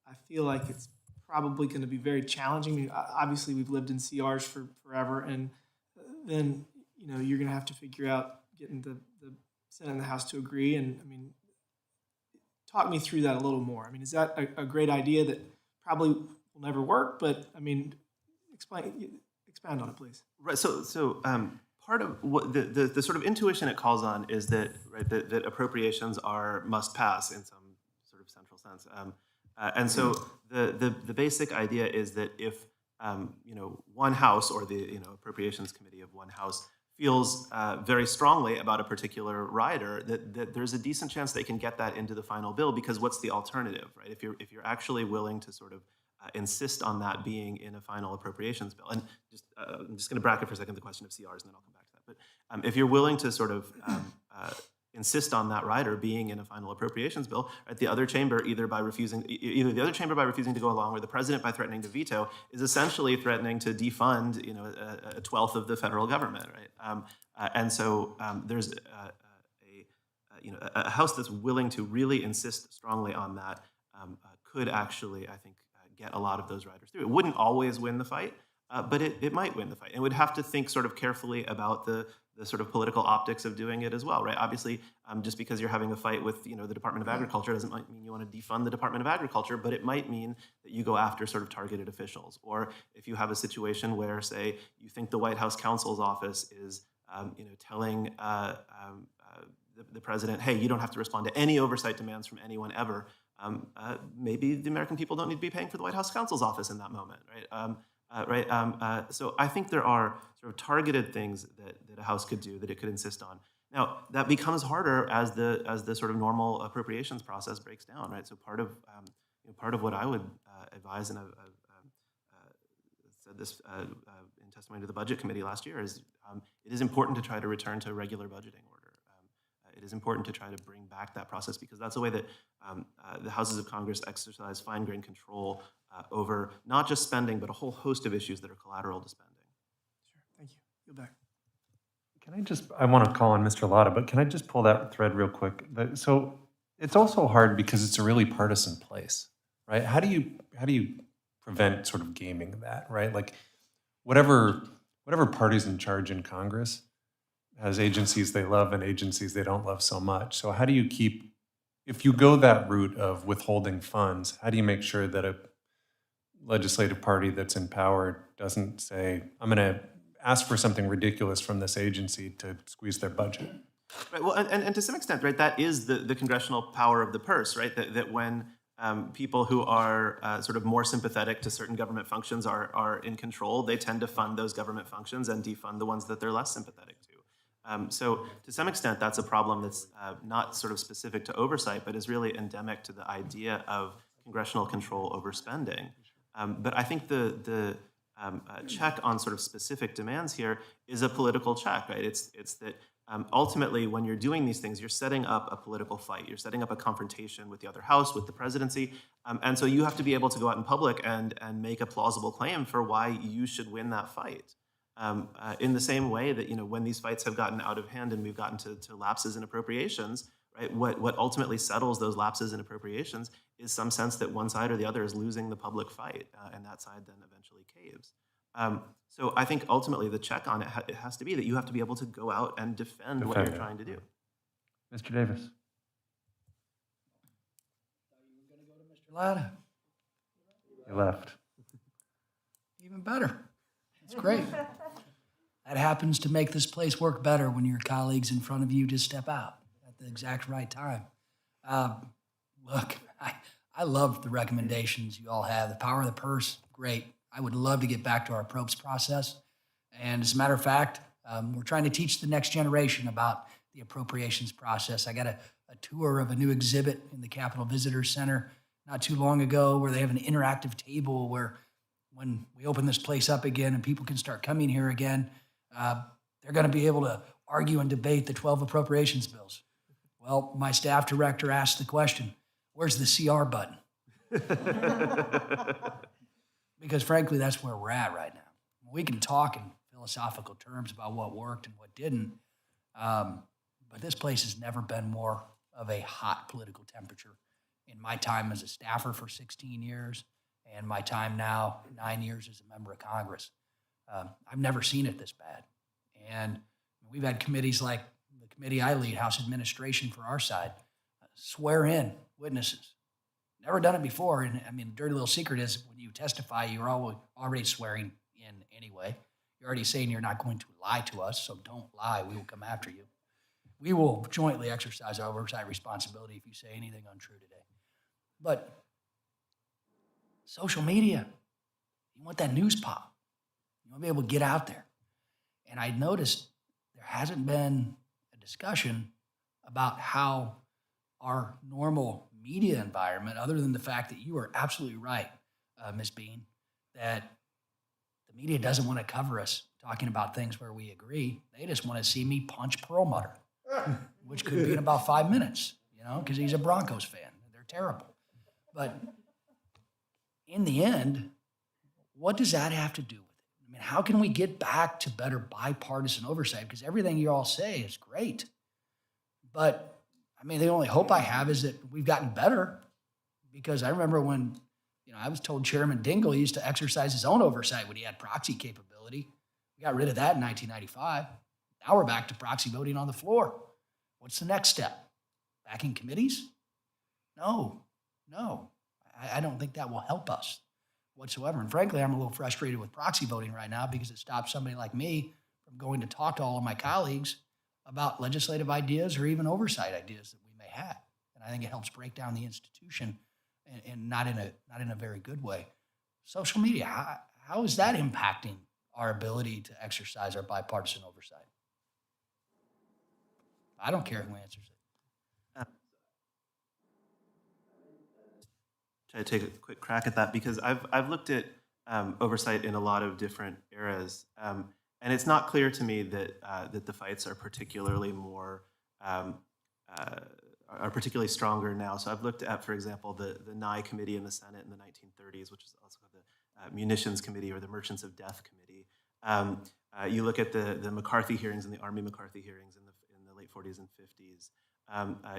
I feel like it's probably going to be very challenging. I mean, obviously, we've lived in CRs for forever, and then you're going to have to figure out getting the Senate and the House to agree. And I mean, talk me through that a little more. I mean, is that a great idea that probably will never work? But I mean, expand on it, please. Right. So part of what the sort of intuition it calls on is that that appropriations must pass in some sort of central sense. And so the basic idea is that if one house or the appropriations committee of one house feels very strongly about a particular rider, that there's a decent chance they can get that into the final bill, because what's the alternative, right? If you're actually willing to sort of insist on that being in a final appropriations bill, and I'm just going to bracket for a second the question of CRs, and then I'll come back to that. But if you're willing to sort of insist on that rider being in a final appropriations bill, right, the other chamber either the other chamber by refusing to go along, or the president by threatening to veto, is essentially threatening to defund a 12th of the federal government, right? And so there's a House that's willing to really insist strongly on that could actually, I think, get a lot of those riders through. It wouldn't always win the fight, but it might win the fight. And would have to think sort of carefully about the sort of political optics of doing it as well, right? Obviously, just because you're having a fight with the Department of Agriculture doesn't mean you want to defund the Department of Agriculture, but it might mean that you go after sort of targeted officials. Or if you have a situation where, say, you think the White House counsel's office is telling the president, hey, you don't have to respond to any oversight demands from anyone ever, maybe the American people don't need to be paying for the White House counsel's office in that moment, right? So I think there are sort of targeted things that a House could do, that it could insist on. Now, that becomes harder as the sort of normal appropriations process breaks down, right? So part of what I would advise, and I've said this in testimony to the Budget Committee last year, is it is important to try to return to regular budgeting order. It is important to try to bring back that process, because that's a way that the houses of Congress exercise fine-grained control over not just spending, but a whole host of issues that are collateral to spending. Sure, thank you. Go back. I want to call on Mr. Latta, but can I just pull that thread real quick? So it's also hard because it's a really partisan place, right? How do you prevent sort of gaming that, right? Like whatever party's in charge in Congress has agencies they love and agencies they don't love so much. So how do you keep, if you go that route of withholding funds, how do you make sure that a legislative party that's in power clerk doesn't say, I'm going to ask for something ridiculous from this agency to squeeze their budget. Right. Well, and to some extent, right, that is the congressional power of the purse, right? That when people who are sort of more sympathetic to certain government functions are in control, they tend to fund those government functions and defund the ones that they're less sympathetic to. So to some extent, that's a problem that's not sort of specific to oversight, but is really endemic to the idea of congressional control over spending. But I think the check on sort of specific demands here is a political check, right? It's that ultimately, when you're doing these things, you're setting up a political fight. You're setting up a confrontation with the other house, with the presidency. And so you have to be able to go out in public and make a plausible claim for why you should win that fight. In the same way that, when these fights have gotten out of hand and we've gotten to lapses in appropriations, right, what ultimately settles those lapses in appropriations is some sense that one side or the other is losing the public fight, and that side then eventually caves. So I think ultimately the check on it, it has to be that you have to be able to go out and defend what you're trying to do. Mr. Davis. Mr. Latta. You left. Even better. That's great. That happens to make this place work better when your colleagues in front of you just step out at the exact right time. Look, I love the recommendations you all have. The power of the purse, great. I would love to get back to our approps process. And as a matter of fact, we're trying to teach the next generation about the appropriations process. I got a tour of a new exhibit in the Capitol Visitor Center not too long ago where they have an interactive table where when we open this place up again and people can start coming here again, they're going to be able to argue and debate the 12 appropriations bills. Well, my staff director asked the question, where's the CR button? Because frankly, that's where we're at right now. We can talk in philosophical terms about what worked and what didn't, but this place has never been more of a hot political temperature. In my time as a staffer for 16 years and my time now, 9 years as a member of Congress, I've never seen it this bad. And we've had committees like the committee I lead, House Administration for our side, swear in witnesses. Never done it before, and I mean, dirty little secret is when you testify, you're already swearing in anyway. You're already saying you're not going to lie to us, so don't lie. We will come after you. We will jointly exercise our oversight responsibility if you say anything untrue today. But social media, you want that news pop. You want to be able to get out there. And I noticed there hasn't been a discussion about how our normal media environment, other than the fact that you are absolutely right, Ms. Bean, that the media doesn't want to cover us talking about things where we agree. They just want to see me punch Perlmutter, which could be in about 5 minutes, because he's a Broncos fan. They're terrible. But in the end, what does that have to do with it? I mean, how can we get back to better bipartisan oversight? Because everything you all say is great. But I mean, the only hope I have is that we've gotten better, because I remember when, I was told Chairman Tindall used to exercise his own oversight when he had proxy capability. We got rid of that in 1995. Now we're back to proxy voting on the floor. What's the next step? Back in committees? No. I don't think that will help us whatsoever. And frankly, I'm a little frustrated with proxy voting right now because it stops somebody like me from going to talk to all of my colleagues about legislative ideas or even oversight ideas that we may have. And I think it helps break down the institution and not in a very good way. Social media, how is that impacting our ability to exercise our bipartisan oversight? I don't care who answers it. Try to take a quick crack at that because I've looked at oversight in a lot of different eras. And it's not clear to me that the fights are particularly particularly stronger now. So I've looked at, for example, the Nye Committee in the Senate in the 1930s, which is also called the Munitions Committee or the Merchants of Death Committee. You look at the McCarthy hearings and the Army McCarthy hearings in the late 40s and 50s.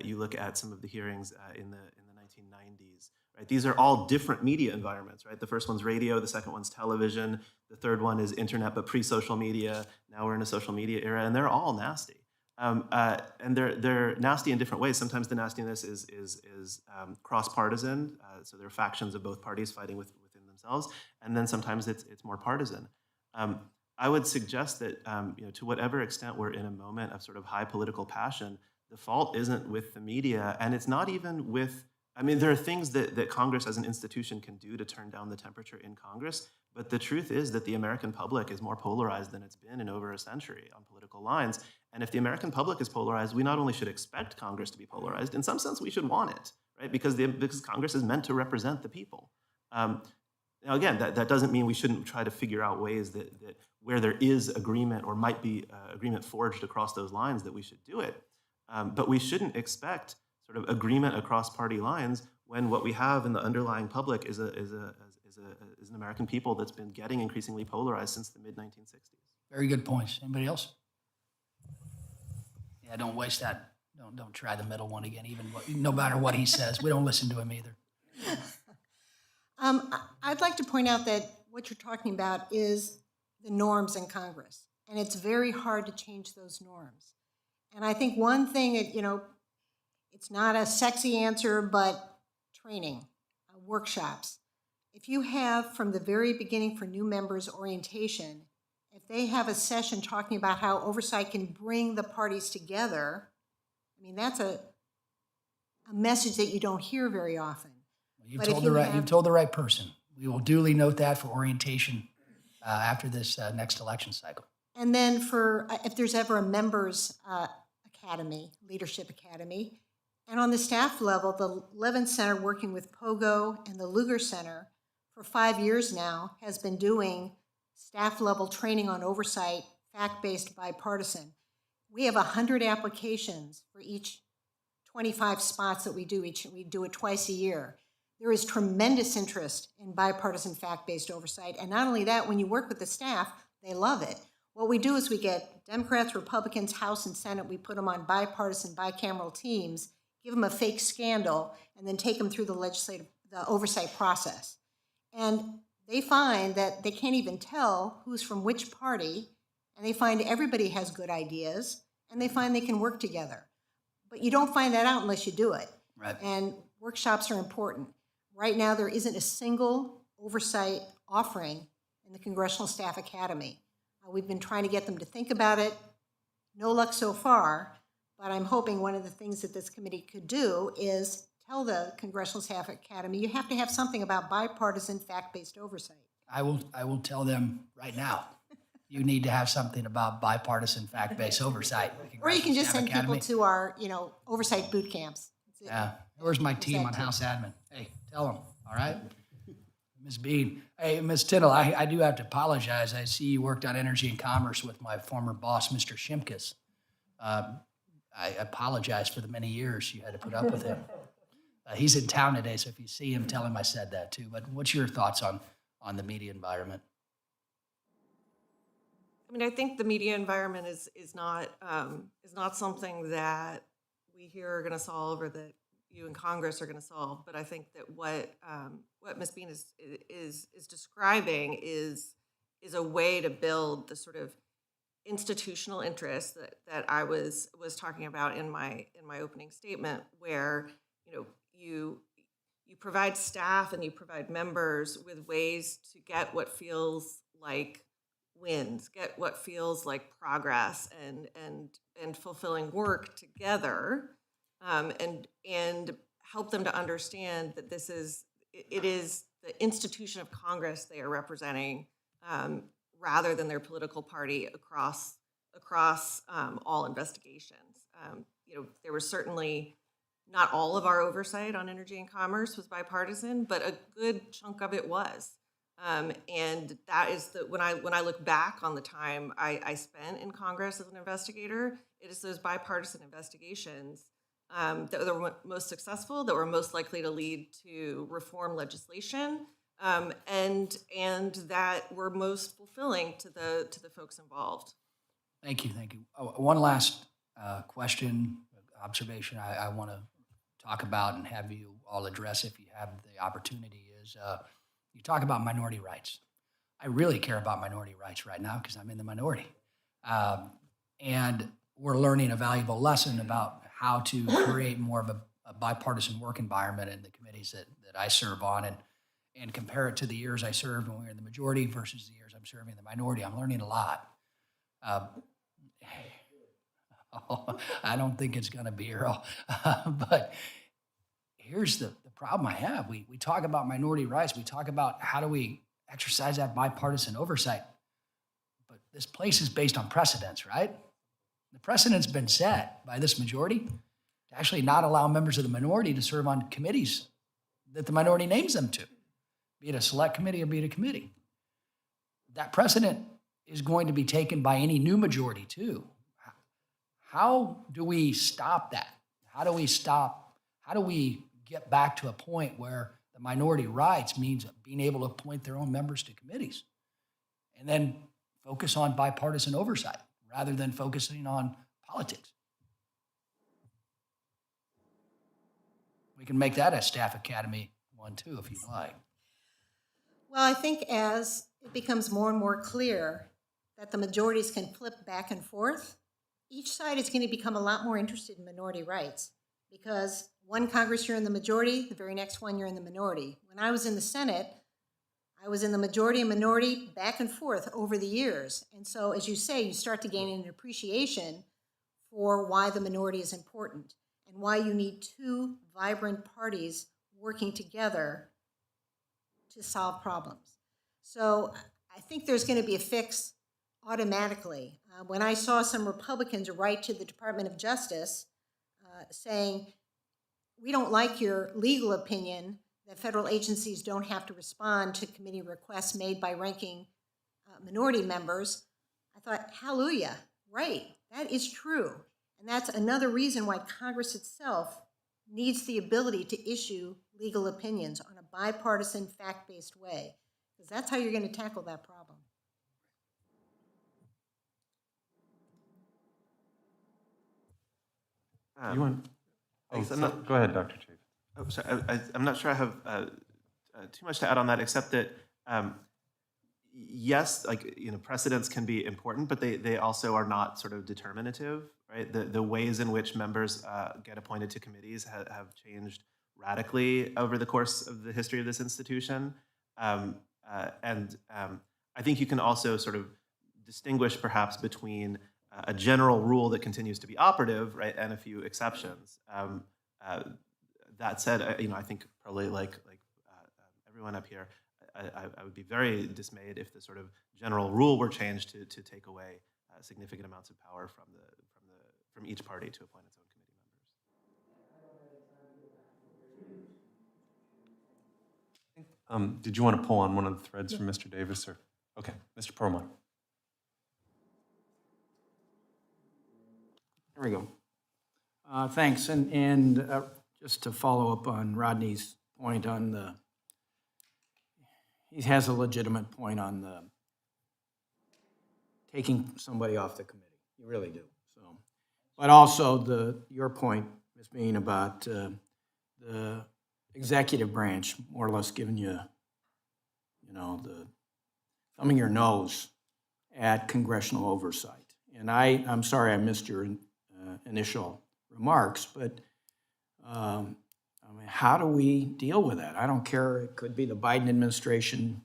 You look at some of the hearings in the 1990s. Right? These are all different media environments, right? The first one's radio, the second one's television, the third one is internet, but pre-social media. Now we're in a social media era, and they're all nasty. And they're nasty in different ways. Sometimes the nastiness is cross-partisan, so there are factions of both parties fighting within themselves. themselves, and then sometimes it's more partisan. I would suggest that to whatever extent we're in a moment of sort of high political passion, the fault isn't with the media, and it's not even with. I mean, there are things that Congress as an institution can do to turn down the temperature in Congress, but the truth is that the American public is more polarized than it's been in over a century on political lines. And if the American public is polarized, we not only should expect Congress to be polarized, in some sense we should want it, right? Because Congress is meant to represent the people. Now again, that doesn't mean we shouldn't try to figure out ways that where there is agreement or might be agreement forged across those lines that we should do it. But we shouldn't expect sort of agreement across party lines when what we have in the underlying public is an American people that's been getting increasingly polarized since the mid-1960s. Very good points. Anybody else? Yeah, don't waste that. Don't try the middle one again, no matter what he says. We don't listen to him either. I'd like to point out that what you're talking about is the norms in Congress, and it's very hard to change those norms. And I think one thing that, it's not a sexy answer, but training, workshops. If you have from the very beginning for new members orientation, if they have a session talking about how oversight can bring the parties together, I mean, that's a message that you don't hear very often. You've But if told you you've told the right person. We will duly note that for orientation after this next election cycle. And then for, if there's ever a members academy, leadership academy, and on the staff level, the Levin Center working with POGO and the Lugar Center for 5 years now has been doing staff level training on oversight, fact-based, bipartisan. We have 100 applications for each 25 spots that we do. We do it twice a year. There is tremendous interest in bipartisan fact-based oversight. And not only that, when you work with the staff, they love it. What we do is we get Democrats, Republicans, House and Senate, we put them on bipartisan, bicameral teams, give them a fake scandal, and then take them through the oversight process. And they find that they can't even tell who's from which party, and they find everybody has good ideas, and they find they can work together. But you don't find that out unless you do it. Right. And workshops are important. Right now, there isn't a single oversight offering in the Congressional Staff Academy. We've been trying to get them to think about it. No luck so far, but I'm hoping one of the things that this committee could do is tell the Congressional Staff Academy, you have to have something about bipartisan fact-based oversight. I will tell them right now. You need to have something about bipartisan fact-based oversight. Or you can just Staff send Academy. people to our, oversight boot camps. Yeah. Where's my team that on too. House Admin? Hey, tell them, all right? Ms. Bean. Hey, Ms. Tindall, I do have to apologize. I see you worked on energy and commerce with my former boss, Mr. Shimkus. I apologize for the many years you had to put up with him. He's in town today, so if you see him, tell him I said that too. But what's your thoughts on the media environment? I mean, I think the media environment is not something that we here are going to solve or that you in Congress are going to solve. But I think that what Ms. Bean is describing is a way to build the sort of institutional interest that I was talking about in my opening statement, where you provide staff and you provide members with ways to get what feels like wins, get what feels like progress and fulfilling work together, and help them to understand that it is the institution of Congress they are representing, rather than their political party across all investigations. There was certainly not all of our oversight on energy and commerce was bipartisan, but a good chunk of it was. And that is when I look back on the time I spent in Congress as an investigator, it is those bipartisan investigations that were most successful, that were most likely to lead to reform legislation, and that were most fulfilling to the folks involved. Thank you. Oh, one last question, observation I want to talk about and have you all address if you have the opportunity is you talk about minority rights. I really care about minority rights right now because I'm in the minority. And we're learning a valuable lesson about how to create more of a bipartisan work environment in the committees that I serve on. and compare it to the years I served when we were in the majority versus the years I'm serving in the minority, I'm learning a lot. I don't think it's going to be, Earl. But here's the problem I have. We talk about minority rights. We talk about how do we exercise that bipartisan oversight. But this place is based on precedents, right? The precedent's been set by this majority to actually not allow members of the minority to serve on committees that the minority names them to, be it a select committee or be it a committee. That precedent is going to be taken by any new majority too. How do we stop that? How do we get back to a point where the minority rights means being able to appoint their own members to committees and then focus on bipartisan oversight rather than focusing on politics? We can make that a staff academy one too, if you'd like. Well, I think as it becomes more and more clear that the majorities can flip back and forth, each side is going to become a lot more interested in minority rights, because one Congress you're in the majority, the very next one you're in the minority. When I was in the Senate, I was in the majority and minority back and forth over the years. And so, as you say, you start to gain an appreciation for why the minority is important and why you need two vibrant parties working together to solve problems. So I think there's going to be a fix automatically. When I saw some Republicans write to the Department of Justice saying, we don't like your legal opinion that federal agencies don't have to respond to committee requests made by ranking minority members, I thought, hallelujah, right, that is true. And that's another reason why Congress itself needs the ability to issue legal opinions on a bipartisan, fact-based way, because that's how you're going to tackle that problem. You want? Oh, Thanks. go ahead, Dr. Chaffetz. Oh, sorry. I'm not sure I have too much to add on that, except that yes, precedents can be important, but they also are not sort of determinative, right? The ways in which members get appointed to committees have changed radically over the course of the history of this institution, and I think you can also sort of distinguish perhaps between a general rule that continues to be operative, right, and a few exceptions. That said, I think probably like everyone up here, I would be very dismayed if the sort of general rule were changed to take away significant amounts of power from each party to appoint its own committee members. Did you want to pull on one of the threads from Mr. Davis, or okay, Mr. Perlmutter? There we go. Thanks. And just to follow up on Rodney's point on he has a legitimate point on taking somebody off the committee. You really do. So, but also your point, Ms. Bean, about the executive branch more or less giving you, the thumbing your nose at congressional oversight. And I'm sorry I missed your initial remarks, but how do we deal with that? I don't care. It could be the Biden administration,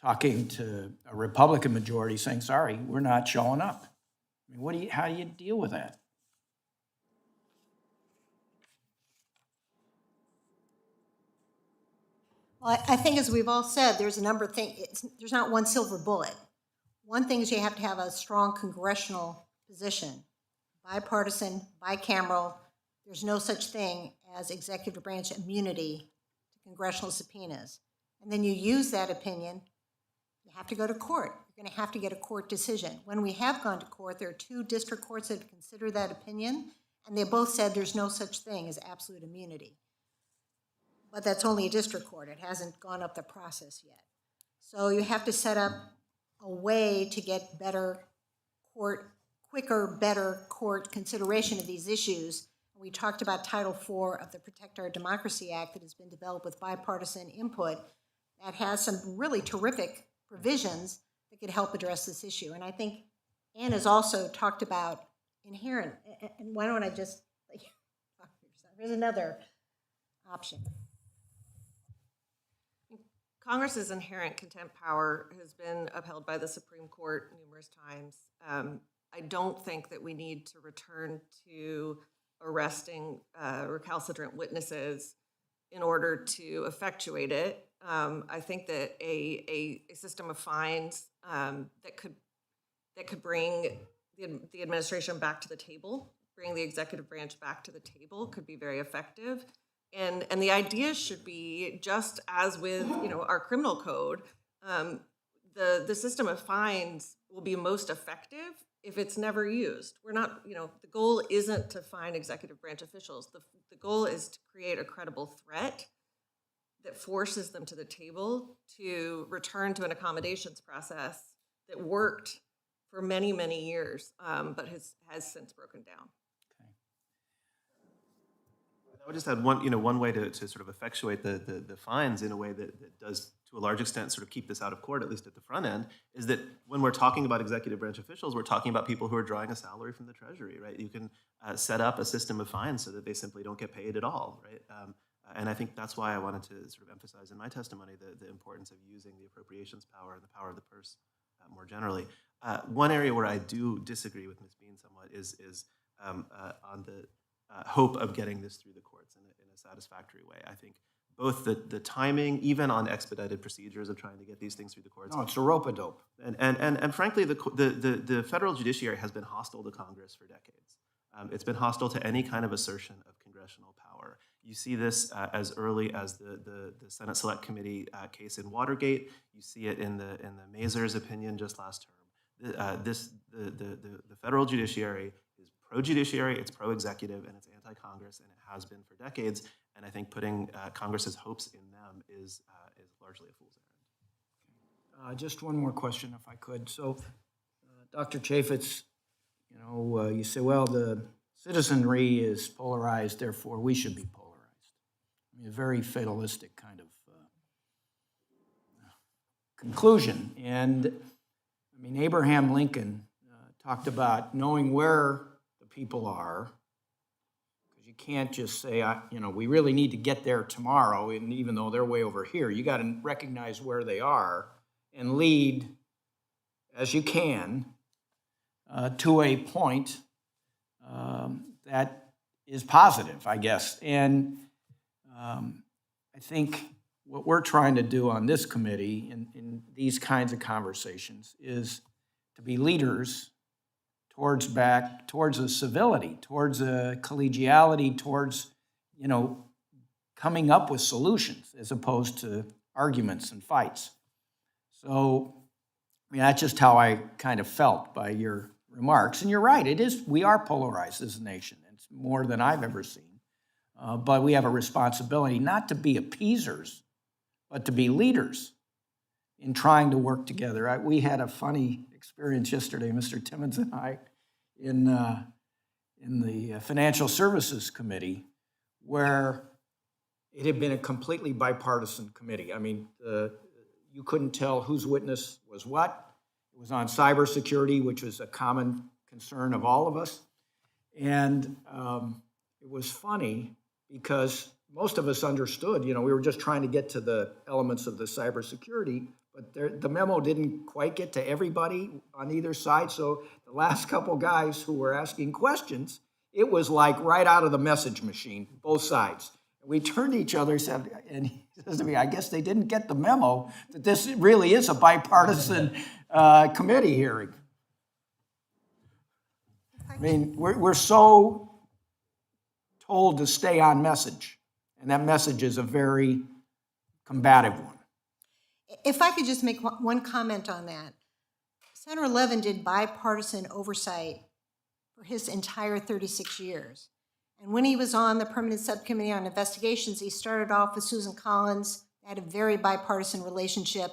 talking to a Republican majority saying, sorry, we're not showing up. I mean, how do you deal with that? Well, I think as we've all said, there's a number of things. There's not one silver bullet. One thing is you have to have a strong congressional position, bipartisan, bicameral. There's no such thing as executive branch immunity to congressional subpoenas. And then you use that opinion, you have to go to court. You're going to have to get a court decision. When we have gone to court, there are 2 district courts that have considered that opinion, and they both said there's no such thing as absolute immunity. But that's only a district court. It hasn't gone up the process yet. So you have to set up a way to get quicker, better court consideration of these issues. We talked about Title IV of the Protect Our Democracy Act that has been developed with bipartisan input that has some really terrific provisions that could help address this issue. And I think Ann has also talked about inherent, and why don't I just, here's another option. Congress's inherent contempt power has been upheld by the Supreme Court numerous times. I don't think that we need to return to arresting recalcitrant witnesses in order to effectuate it. I think that a system of fines that could bring the administration back to the table, bring the executive branch back to the table, could be very effective. And the idea should be, just as with our criminal code, the system of fines will be most effective if it's never used. We're not, the goal isn't to fine executive branch officials. The goal is to create a credible threat that forces them to the table to return to an accommodations process that worked for many, many years, but has since broken down. I would just add one way to sort of effectuate the fines in a way that does, to a large extent, sort of keep this out of court, at least at the front end, is that when we're talking about executive branch officials, we're talking about people who are drawing a salary from the Treasury, right? You can set up a system of fines so that they simply don't get paid at all, right? And I think that's why I wanted to sort of emphasize in my testimony the importance of using the appropriations power and the power of the purse more generally. One area where I do disagree with Ms. Bean somewhat is on the hope of getting this through the courts in a satisfactory way. I think both the timing, even on expedited procedures of trying to get these things through the courts. No, it's a rope-a-dope. And frankly, the federal judiciary has been hostile to Congress for decades. It's been hostile to any kind of assertion of congressional power. You see this as early as the Senate Select Committee case in Watergate. You see it in the Mazur's opinion just last term. The federal judiciary is pro-judiciary, it's pro-executive, and it's anti-Congress, and it has been for decades. And I think putting Congress's hopes in them is largely a fool's errand. Just one more question, if I could. So, Dr. Chaffetz, you say, well, the citizenry is polarized, therefore we should be polarized. I mean, a very fatalistic kind of conclusion. And, I mean, Abraham Lincoln talked about knowing where the people are, because you can't just say, we really need to get there tomorrow, and even though they're way over here, you got to recognize where they are and lead as you can to a point that is positive, I guess. And I think what we're trying to do on this committee in these kinds of conversations is to be leaders towards a civility, towards a collegiality, towards, coming up with solutions as opposed to arguments and fights. So, I mean, that's just how I kind of felt by your remarks. And you're right, we are polarized as a nation. It's more than I've ever seen. But we have a responsibility not to be appeasers, but to be leaders in trying to work together. We had a funny experience yesterday, Mr. Timmons and I, in the Financial Services Committee, where it had been a completely bipartisan committee. I mean, you couldn't tell whose witness was what. It was on cybersecurity, which was a common concern of all of us. And it was funny because most of us understood, we were just trying to get to the elements of the cybersecurity, but the memo didn't quite get to everybody on either side. So the last couple guys who were asking questions, it was like right out of the message machine, both sides. And we turned to each other and he says to me, I guess they didn't get the memo that this really is a bipartisan committee hearing. I mean, we're so told to stay on message, and that message is a very combative one. If I could just make one comment on that. Senator Levin did bipartisan oversight for his entire 36 years. And when he was on the Permanent Subcommittee on Investigations, he started off with Susan Collins. They had a very bipartisan relationship.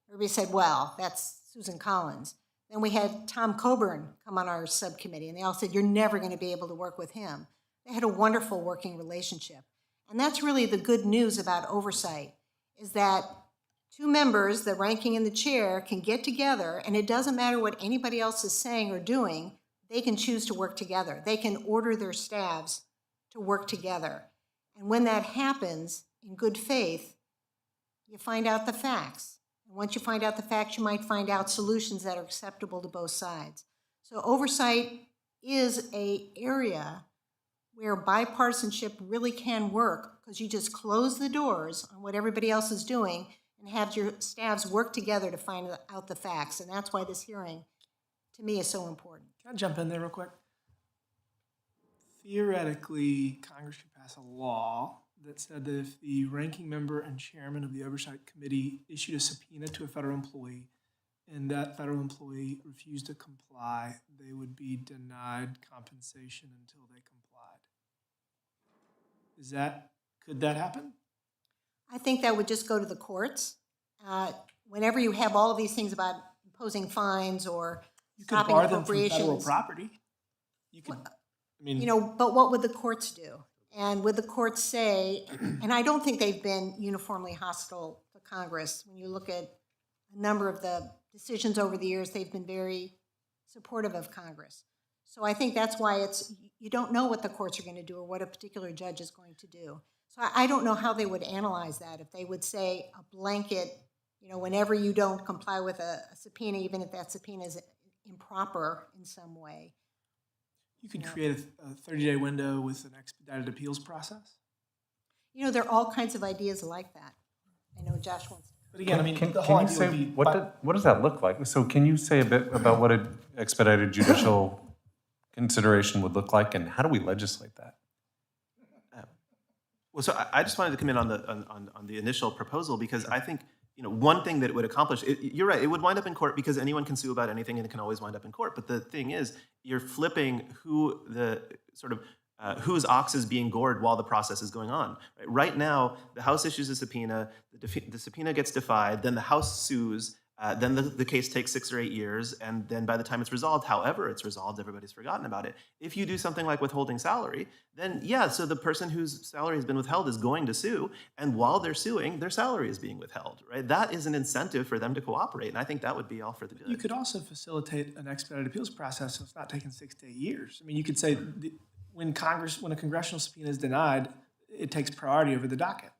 Everybody said, well, that's Susan Collins. Then we had Tom Coburn come on our subcommittee, and they all said, you're never going to be able to work with him. They had a wonderful working relationship. And that's really the good news about oversight, is that two members, the ranking and the chair, can get together, and it doesn't matter what anybody else is saying or doing, they can choose to work together. They can order their staffs to work together. And when that happens in good faith, you find out the facts. And once you find out the facts, you might find out solutions that are acceptable to both sides. So oversight is an area where bipartisanship really can work, because you just close the doors on what everybody else is doing and have your staffs work together to find out the facts. And that's why this hearing, to me, is so important. Can I jump in there real quick? Theoretically, Congress could pass a law that said that if the ranking member and chairman of the Oversight Committee issued a subpoena to a federal employee and that federal employee refused to comply, they would be denied compensation until they complied. Could that happen? I think that would just go to the courts. Whenever you have all of these things about imposing fines or You could stopping bar them from federal appropriations, property. You could, I mean, but what would the courts do? And would the courts say, and I don't think they've been uniformly hostile to Congress. When you look at a number of the decisions over the years, they've been very supportive of Congress. So I think that's why you don't know what the courts are going to do or what a particular judge is going to do. So I don't know how they would analyze that, if they would say a blanket, whenever you don't comply with a subpoena, even if that subpoena is improper in some way. you could create a 30-day window with an expedited appeals process. There are all kinds of ideas like that. I know Josh wants to. But again, I mean, Can the whole you idea say, would be. what does that look like? So can you say a bit about what an expedited judicial consideration would look like, and how do we legislate that? Well, so I just wanted to come in on the initial proposal, because I think one thing that it would accomplish, you're right, it would wind up in court because anyone can sue about anything and it can always wind up in court. But the thing is, you're flipping whose ox is being gored while the process is going on. Right now, the House issues a subpoena, the subpoena gets defied, then the House sues, then the case takes 6 or 8 years, and then by the time it's resolved, however it's resolved, everybody's forgotten about it. If you do something like withholding salary, then so the person whose salary has been withheld is going to sue, and while they're suing, their salary is being withheld, right? That is an incentive for them to cooperate, and I think that would be all for the good. You could also facilitate an expedited appeals process so it's not taking 6 to 8 years. I mean, you could say when a congressional subpoena is denied, it takes priority over the docket.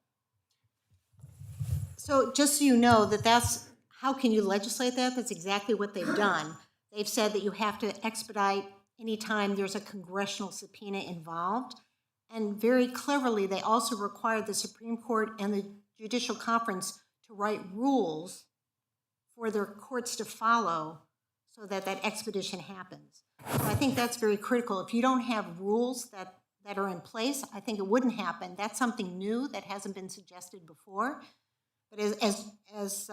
So just so you know that's how can you legislate that? That's exactly what they've done. They've said that you have to expedite anytime there's a congressional subpoena involved. And very cleverly, they also required the Supreme Court and the Judicial Conference to write rules for their courts to follow so that expedition happens. So I think that's very critical. If you don't have rules that are in place, I think it wouldn't happen. That's something new that hasn't been suggested before. But as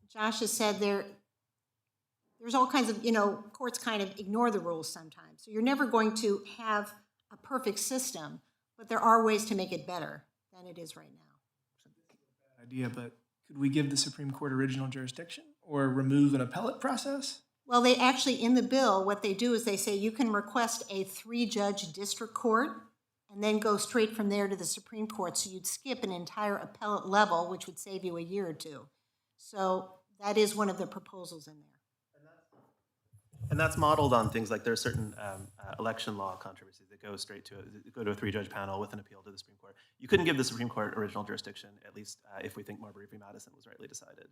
Josh has said, there's all kinds of, courts kind of ignore the rules sometimes. So you're never going to have a perfect system, but there are ways to make it better than it is right now. Idea, but could we give the Supreme Court original jurisdiction or remove an appellate process? Well, they actually, in the bill, what they do is they say you can request a 3-judge district court and then go straight from there to the Supreme Court. So you'd skip an entire appellate level, which would save you a year or two. So that is one of the proposals in there. And that's modeled on things like there are certain election law controversies that go straight to a 3-judge panel with an appeal to the Supreme Court. You couldn't give the Supreme Court original jurisdiction, at least if we think Marbury v. Madison was rightly decided,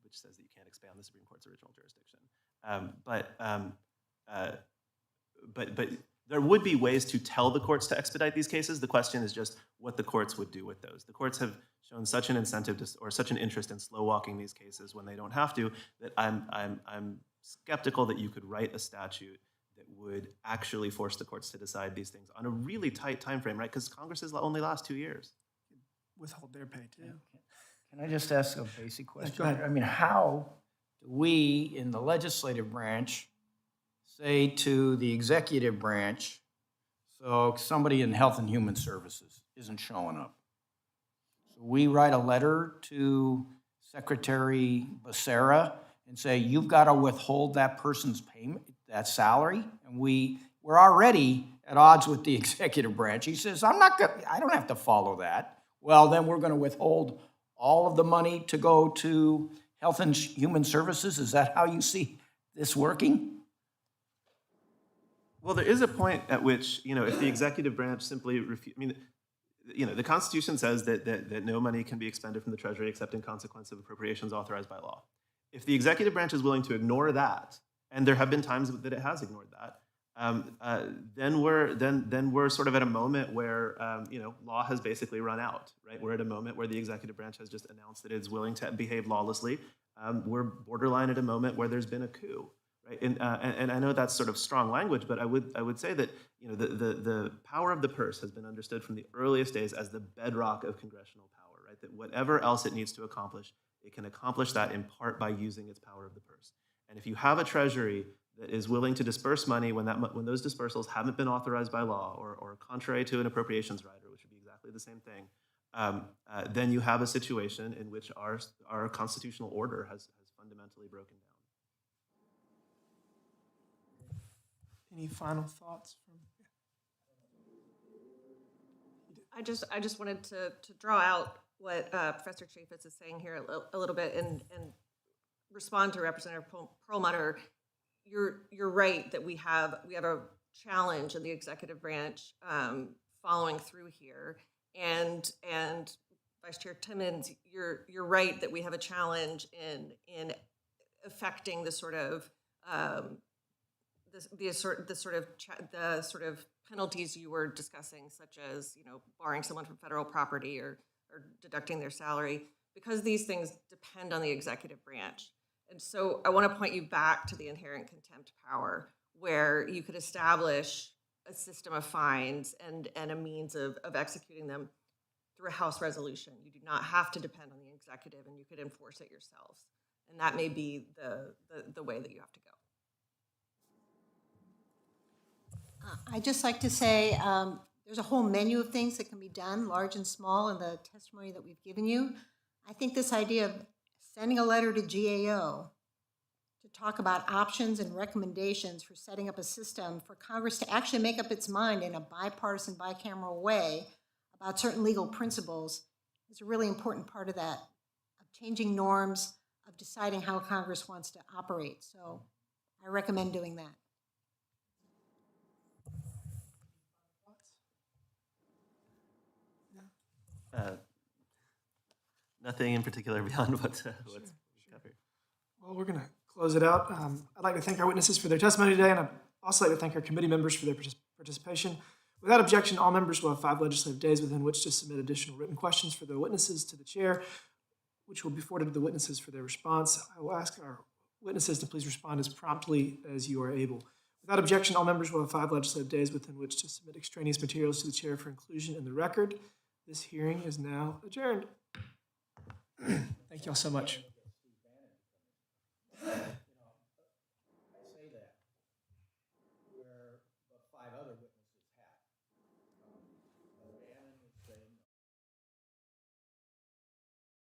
which says that you can't expand the Supreme Court's original jurisdiction. But there would be ways to tell the courts to expedite these cases. The question is just what the courts would do with those. The courts have shown such an incentive or such an interest in slow walking these cases when they don't have to, that I'm skeptical that you could write a statute that would actually force the courts to decide these things on a really tight time frame, right? Because Congresses only last 2 years. Withhold their pay too. Can I just ask a basic question? Go ahead. I mean, how do we in the legislative branch say to the executive branch, so somebody in Health and Human Services isn't showing up? So we write a letter to Secretary Becerra and say, you've got to withhold that person's payment, that salary, and we're already at odds with the executive branch. He says, I don't have to follow that. Well, then we're going to withhold all of the money to go to Health and Human Services. Is that how you see this working? Well, there is a point at which, if the executive branch simply the Constitution says that no money can be expended from the Treasury except in consequence of appropriations authorized by law. If the executive branch is willing to ignore that, and there have been times that it has ignored that, then we're sort of at a moment where law has basically run out, right? We're at a moment where the executive branch has just announced that it's willing to behave lawlessly. We're borderline at a moment where there's been a coup, right? And I know that's sort of strong language, but I would say that the power of the purse has been understood from the earliest days as the bedrock of congressional power, right? That whatever else it needs to accomplish, it can accomplish that in part by using its power of the purse. And if you have a Treasury that is willing to disperse money when those dispersals haven't been authorized by law or contrary to an appropriations rider, which would be exactly the same thing, then you have a situation in which our constitutional order has fundamentally broken down. Any final thoughts from? I just wanted to draw out what Professor Chaffetz is saying here a little bit and respond to Representative Perlmutter. You're right that we have a challenge in the executive branch following through here, and Vice Chair Timmons, you're right that we have a challenge in affecting the sort of the sort of penalties you were discussing, such as barring someone from federal property or deducting their salary, because these things depend on the executive branch. And so I want to point you back to the inherent contempt power, where you could establish a system of fines and a means of executing them through a House resolution. You do not have to depend on the executive, and you could enforce it yourselves. And that may be the way that you have to go. I'd just like to say there's a whole menu of things that can be done, large and small, in the testimony that we've given you. I think this idea of sending a letter to GAO to talk about options and recommendations for setting up a system for Congress to actually make up its mind in a bipartisan, bicameral way about certain legal principles is a really important part of that, of changing norms, of deciding how Congress wants to operate. So I recommend doing that. Nothing in particular beyond what's covered. Well, we're going to close it out. I'd like to thank our witnesses for their testimony today, and I'd also like to thank our committee members for their participation. Without objection, all members will have 5 legislative days within which to submit additional written questions for their witnesses to the chair, which will be forwarded to the witnesses for their response. I will ask our witnesses to please respond as promptly as you are able. Without objection, all members will have 5 legislative days within which to submit extraneous materials to the chair for inclusion in the record. This hearing is now adjourned. Thank you all so much.